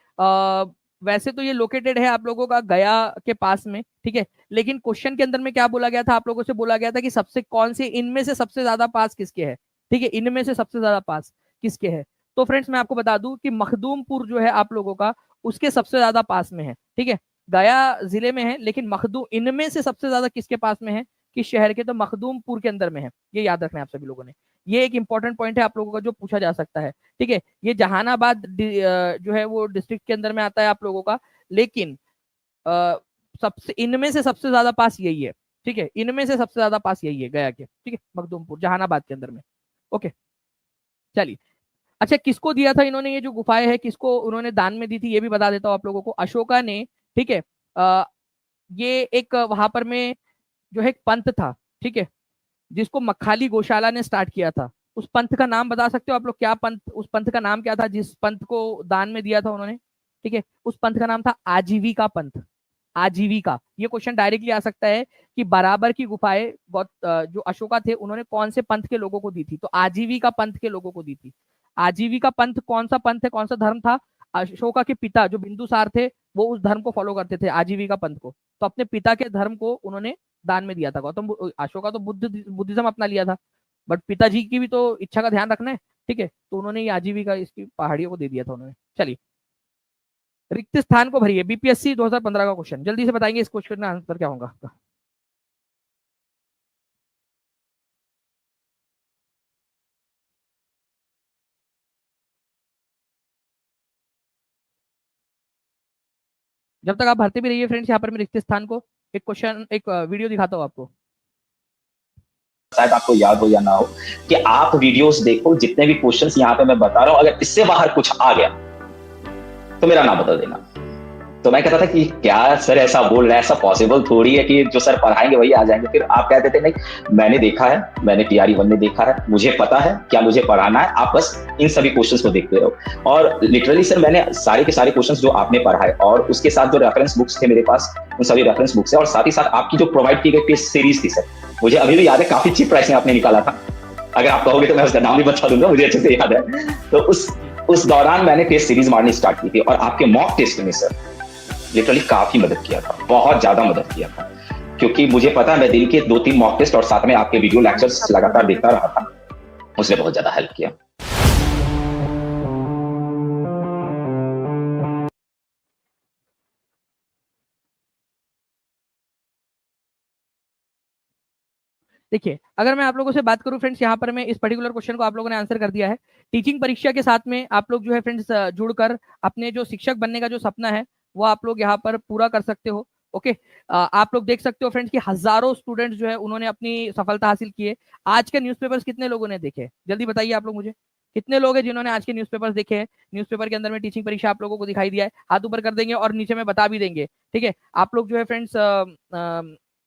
वैसे तो ये लोकेटेड है आप लोगों का गया के पास में, ठीक है। लेकिन क्वेश्चन के अंदर में क्या बोला गया था, आप लोगों से बोला गया था कि सबसे कौन से इनमें से सबसे ज्यादा पास किसके है, ठीक है, इनमें से सबसे ज्यादा पास किसके है। तो फ्रेंड्स मैं आपको बता दूं कि मखदूमपुर जो है आप लोगों का, उसके सबसे ज्यादा पास में है, ठीक है। गया जिले में है, लेकिन मखदूम इनमें से सबसे ज्यादा किसके पास में है, किस शहर के, तो मखदूमपुर के अंदर में है। ये याद रखना है आप सभी लोगों ने, ये एक इंपॉर्टेंट पॉइंट है आप लोगों का जो पूछा जा सकता है, ठीक है। ये जहानाबाद जो है वो डिस्ट्रिक्ट के अंदर में आता है आप लोगों का, लेकिन अ, सबसे इनमें से सबसे ज्यादा पास यही है, ठीक है, इनमें से सबसे ज्यादा पास यही है गया के, ठीक है, मखदूमपुर जहानाबाद के अंदर में। ओके, चलिए। अच्छा, किसको दिया था इन्होंने ये जो गुफाएं है, किसको उन्होंने दान में दी थी, ये भी बता देता हूँ आप लोगों को, अशोका ने, ठीक है। ये एक वहां पर में जो है एक पंथ था, ठीक है, जिसको मखाली गौशाला ने स्टार्ट किया था। उस पंथ का नाम बता सकते हो आप लोग, क्या पंथ, उस पंथ का नाम क्या था जिस पंथ को दान में दिया था उन्होंने, ठीक है। उस पंथ का नाम था आजीविका पंथ। आजीविका, ये क्वेश्चन डायरेक्टली आ सकता है कि बराबर की गुफाएं जो अशोका थे उन्होंने कौन से पंथ के लोगों को दी थी, तो आजीविका पंथ के लोगों को दी थी। आजीविका पंथ कौन सा पंथ है, कौन सा धर्म था, अशोका के पिता जो बिंदुसार थे वो उस धर्म को फॉलो करते थे, आजीविका पंथ को। तो अपने पिता के धर्म को उन्होंने दान में दिया था। अशोका तो बुद्धिज्म अपना लिया था, बट पिताजी की भी तो इच्छा का ध्यान रखना है, ठीक है, तो उन्होंने ये आजीविका इसकी पहाड़ियों को दे दिया था उन्होंने। चलिए, रिक्त स्थान को भरिए, बीपीएससी 2015 का क्वेश्चन, जल्दी से बताएंगे इस क्वेश्चन का आंसर क्या होगा। जब तक आप भरते भी रहिए फ्रेंड्स, यहाँ पर मैं रिक्त स्थान को एक क्वेश्चन, एक वीडियो दिखाता हूँ आपको। शायद आपको याद हो या ना हो कि आप वीडियोस देखो, जितने भी क्वेश्चंस यहाँ पे मैं बता रहा हूँ, अगर इससे बाहर कुछ आ गया तो मेरा नाम बदल देना। तो मैं कहता था कि क्या सर ऐसा बोल रहा है, ऐसा पॉसिबल थोड़ी है कि जो सर पढ़ाएंगे वही आ जाएंगे। फिर आप कहते थे नहीं, मैंने देखा है, मैंने टीआरई 1 में देखा है, मुझे पता है क्या मुझे पढ़ाना है, आप बस इन सभी क्वेश्चंस को देखते रहो। और लिटरली सर मैंने सारे के सारे क्वेश्चंस जो आपने पढ़ाए और उसके साथ जो रेफरेंस बुक्स थे मेरे पास, उन सभी रेफरेंस बुक्स है, और साथ ही साथ आपकी जो प्रोवाइड की गई टेस्ट सीरीज थी सर, मुझे अभी भी याद है, काफी चीप प्राइस में आपने निकाला था। अगर आप कहोगे तो मैं उसका नाम भी बता दूंगा, मुझे अच्छे से याद है। तो उस दौरान मैंने टेस्ट सीरीज मारनी स्टार्ट की थी, और आपके मॉक टेस्ट में सर लिटरली काफी मदद किया था, बहुत ज्यादा मदद किया था, क्योंकि मुझे पता है मैं दिन के 2-3 मॉक टेस्ट और साथ में आपके वीडियो लेक्चर्स लगातार देखता रहा था, उसने बहुत ज्यादा हेल्प किया। देखिए, अगर मैं आप लोगों से बात करूं फ्रेंड्स, यहाँ पर मैं इस पर्टिकुलर क्वेश्चन को आप लोगों ने आंसर कर दिया है। टीचिंग परीक्षा के साथ में आप लोग जो है फ्रेंड्स जुड़कर अपने जो शिक्षक बनने का जो सपना है वो आप लोग यहाँ पर पूरा कर सकते हो। ओके, आप लोग देख सकते हो फ्रेंड्स कि हजारों स्टूडेंट्स जो है उन्होंने अपनी सफलता हासिल की है। आज के न्यूज़पेपर्स कितने लोगों ने देखे, जल्दी बताइए आप लोग मुझे, कितने लोग हैं जिन्होंने आज के न्यूज़पेपर्स देखे हैं? न्यूज़पेपर के अंदर में टीचिंग परीक्षा आप लोगों को दिखाई दिया है, हाथ ऊपर कर देंगे और नीचे में बता भी देंगे। ठीक है, आप लोग जो है फ्रेंड्स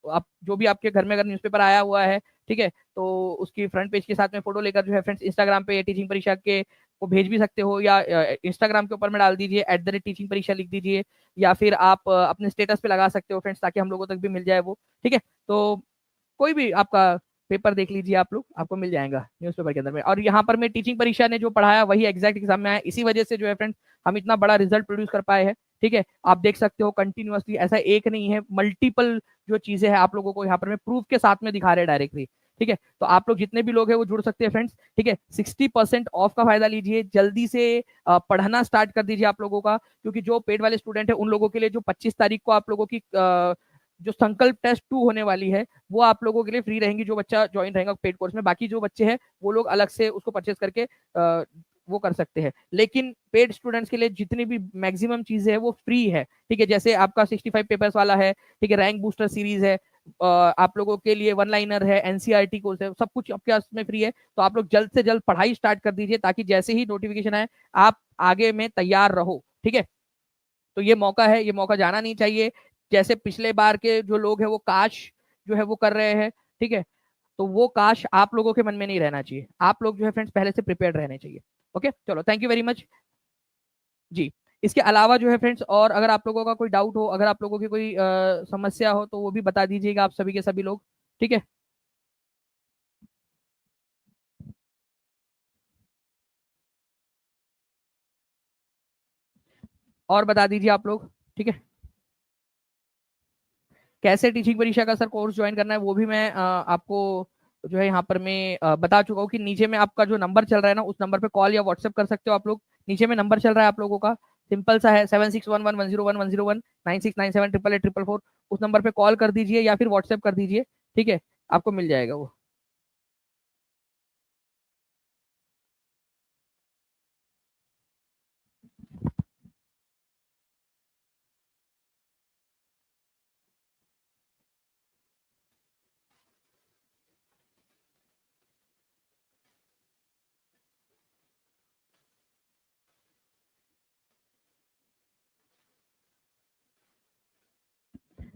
आप जो भी आपके घर में अगर न्यूज़पेपर आया हुआ है, ठीक है, तो उसकी फ्रंट पेज के साथ में फोटो लेकर जो है फ्रेंड्स इंस्टाग्राम पे टीचिंग परीक्षा के को भेज भी सकते हो, या इंस्टाग्राम के ऊपर में डाल दीजिए @टीचिंग परीक्षा लिख दीजिए, या फिर आप अपने स्टेटस पे लगा सकते हो फ्रेंड्स, ताकि हम लोगों तक भी मिल जाए वो। ठीक है, तो कोई भी आपका पेपर देख लीजिए आप लोग, आपको मिल जाएगा न्यूज़पेपर के अंदर में। और यहाँ पर मैं टीचिंग परीक्षा ने जो पढ़ाया वही एग्जैक्ट एग्जाम में आया, इसी वजह से जो है फ्रेंड्स हम इतना बड़ा रिजल्ट प्रोड्यूस कर पाए हैं। ठीक है, आप देख सकते हो कंटिन्यूअसली, ऐसा एक नहीं है, मल्टीपल जो चीजें हैं आप लोगों को यहाँ पर मैं प्रूफ के साथ में दिखा रहे हैं डायरेक्टली। ठीक है, तो आप लोग जितने भी लोग हैं वो जुड़ सकते हैं फ्रेंड्स। ठीक है, 60% ऑफ का फायदा लीजिए, जल्दी से पढ़ना स्टार्ट कर दीजिए आप लोगों का, क्योंकि जो पेड वाले स्टूडेंट है उन लोगों के लिए जो 25 तारीख को आप लोगों की जो संकल्प टेस्ट 2 होने वाली है वो आप लोगों के लिए फ्री रहेंगी, जो बच्चा ज्वाइन रहेगा पेड कोर्स में। बाकी जो बच्चे हैं वो लोग अलग से उसको परचेस करके वो कर सकते हैं, लेकिन पेड स्टूडेंट्स के लिए जितनी भी मैक्सिमम चीजें है वो फ्री है। ठीक है, जैसे आपका 65 पेपर्स वाला है, ठीक है, रैंक बूस्टर सीरीज है, आप लोगों के लिए वन लाइनर है, एनसीईआरटी कोर्स है, सब कुछ आपके पास में फ्री है। तो आप लोग जल्द से जल्द पढ़ाई स्टार्ट कर दीजिए, ताकि जैसे ही नोटिफिकेशन आए आप आगे में तैयार रहो। ठीक है, तो ये मौका है, ये मौका जाना नहीं चाहिए। जैसे पिछले बार के जो लोग हैं वो काश जो है वो कर रहे हैं, ठीक है, तो वो काश आप लोगों के मन में नहीं रहना चाहिए। आप लोग जो है फ्रेंड्स पहले से प्रिपेयर्ड रहने चाहिए। ओके, चलो, थैंक यू वेरी मच जी। इसके अलावा जो है फ्रेंड्स, और अगर आप लोगों का कोई डाउट हो, अगर आप लोगों की कोई समस्या हो, तो वो भी बता दीजिएगा आप सभी के सभी लोग। ठीक है, और बता दीजिए आप लोग। ठीक है, कैसे टीचिंग परीक्षा का सर कोर्स ज्वाइन करना है वो भी मैं आपको जो है यहाँ पर मैं बता चुका हूँ कि नीचे में आपका जो नंबर चल रहा है ना, उस नंबर पे कॉल या व्हाट्सएप कर सकते हो आप लोग। नीचे में नंबर चल रहा है आप लोगों का, सिंपल सा है, 7611101101, 9697884444। उस नंबर पे कॉल कर दीजिए या फिर व्हाट्सएप कर दीजिए। ठीक है, आपको मिल जाएगा वो।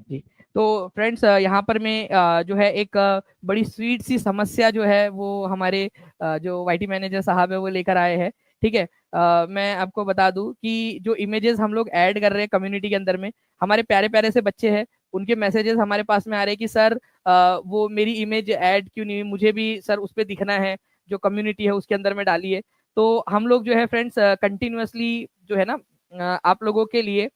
जी, तो फ्रेंड्स यहाँ पर मैं जो है एक बड़ी स्वीट सी समस्या जो है वो हमारे जो वाईटी मैनेजर साहब है वो लेकर आए हैं। ठीक है, मैं आपको बता दूं कि जो इमेजेस हम लोग ऐड कर रहे हैं कम्युनिटी के अंदर में, हमारे प्यारे प्यारे से बच्चे हैं, उनके मैसेजेस हमारे पास में आ रहे हैं कि सर वो मेरी इमेज ऐड क्यों नहीं हुई, मुझे भी सर उस पर दिखना है, जो कम्युनिटी है उसके अंदर में डालिए। तो हम लोग जो है फ्रेंड्स कंटिन्यूअसली जो है ना आप लोगों के लिए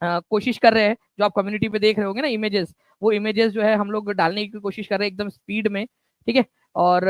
कोशिश कर रहे हैं। जो आप कम्युनिटी पे देख रहे होंगे ना इमेजेस, वो इमेजेस जो है हम लोग डालने की कोशिश कर रहे हैं एकदम स्पीड में। ठीक है, और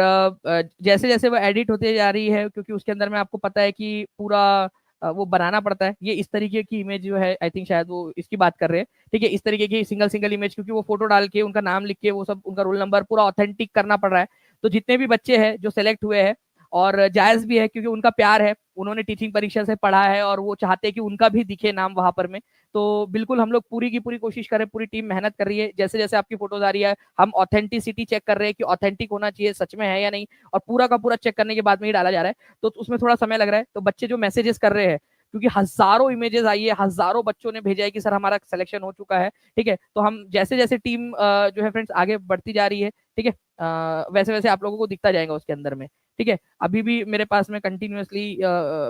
जैसे जैसे वो एडिट होते जा रही है, क्योंकि उसके अंदर में आपको पता है कि पूरा वो बनाना पड़ता है। ये इस तरीके की इमेज जो है, आई थिंक शायद वो इसकी बात कर रहे हैं। ठीक है, इस तरीके की सिंगल सिंगल इमेज, क्योंकि वो फोटो डाल के उनका नाम लिख के वो सब उनका रोल नंबर पूरा ऑथेंटिक करना पड़ रहा है। तो जितने भी बच्चे हैं जो सेलेक्ट हुए हैं, और जायज भी है क्योंकि उनका प्यार है, उन्होंने टीचिंग परीक्षा से पढ़ा है और वो चाहते हैं कि उनका भी दिखे नाम वहां पर में। तो बिल्कुल हम लोग पूरी की पूरी कोशिश करें, पूरी टीम मेहनत कर रही है। जैसे जैसे आपकी फोटोज आ रही है हम ऑथेंटिसिटी चेक कर रहे हैं कि ऑथेंटिक होना चाहिए, सच में है या नहीं, और पूरा का पूरा चेक करने के बाद में ही डाला जा रहा है। तो उसमें थोड़ा समय लग रहा है। तो बच्चे जो मैसेजेस कर रहे हैं, क्योंकि हजारों इमेजेस आई है, हजारों बच्चों ने भेजा है कि सर हमारा सिलेक्शन हो चुका है, ठीक है। तो हम जैसे जैसे टीम जो है फ्रेंड्स आगे बढ़ती जा रही है, ठीक है, वैसे वैसे आप लोगों को दिखता जाएगा उसके अंदर में, ठीक है। अभी भी मेरे पास में कंटिन्यूअसली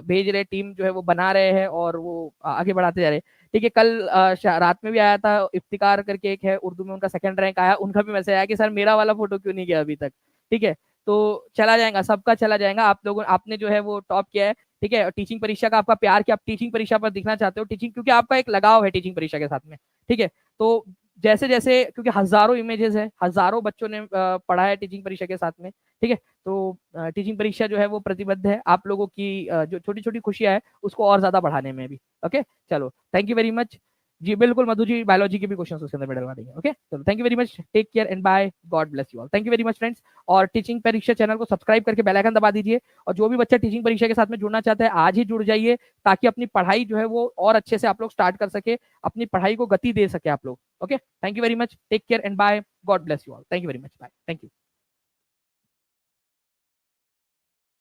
भेज रहे, टीम जो है वो बना रहे हैं और वो आगे बढ़ाते जा रहे हैं, ठीक है। कल रात में भी आया था, इफ्तिकार करके एक है उर्दू में, उनका सेकंड रैंक आया, उनका भी मैसेज आया कि सर मेरा वाला फोटो क्यों नहीं गया अभी तक, ठीक है। तो चला जाएगा, सबका चला जाएगा। आप लोगों आपने जो है वो टॉप किया है, ठीक है। टीचिंग परीक्षा का आपका प्यार कि आप टीचिंग परीक्षा पर दिखना चाहते हो, टीचिंग क्योंकि आपका एक लगाव है टीचिंग परीक्षा के साथ में, ठीक है। तो जैसे जैसे, क्योंकि हजारों इमेजेस है, हजारों बच्चों ने पढ़ा है टीचिंग परीक्षा के साथ में, ठीक है। तो टीचिंग परीक्षा जो है वो प्रतिबद्ध है आप लोगों की जो छोटी छोटी खुशियां है उसको और ज्यादा बढ़ाने में भी। ओके, चलो थैंक यू वेरी मच जी। बिल्कुल मधु जी, बायोलॉजी के भी क्वेश्चन उसके अंदर में डलवा देंगे। ओके, चलो thank you very much, take care and bye, God bless you all. Thank you very much friends. और टीचिंग परीक्षा चैनल को सब्सक्राइब करके बेल आइकन दबा दीजिए, और जो भी बच्चा टीचिंग परीक्षा के साथ में जुड़ना चाहता है आज ही जुड़ जाइए, ताकि अपनी पढ़ाई जो है वो और अच्छे से आप लोग स्टार्ट कर सके, अपनी पढ़ाई को गति दे सके आप लोग। Okay, thank you very much, take care and bye, God bless you all. Thank you very much, bye, thank you.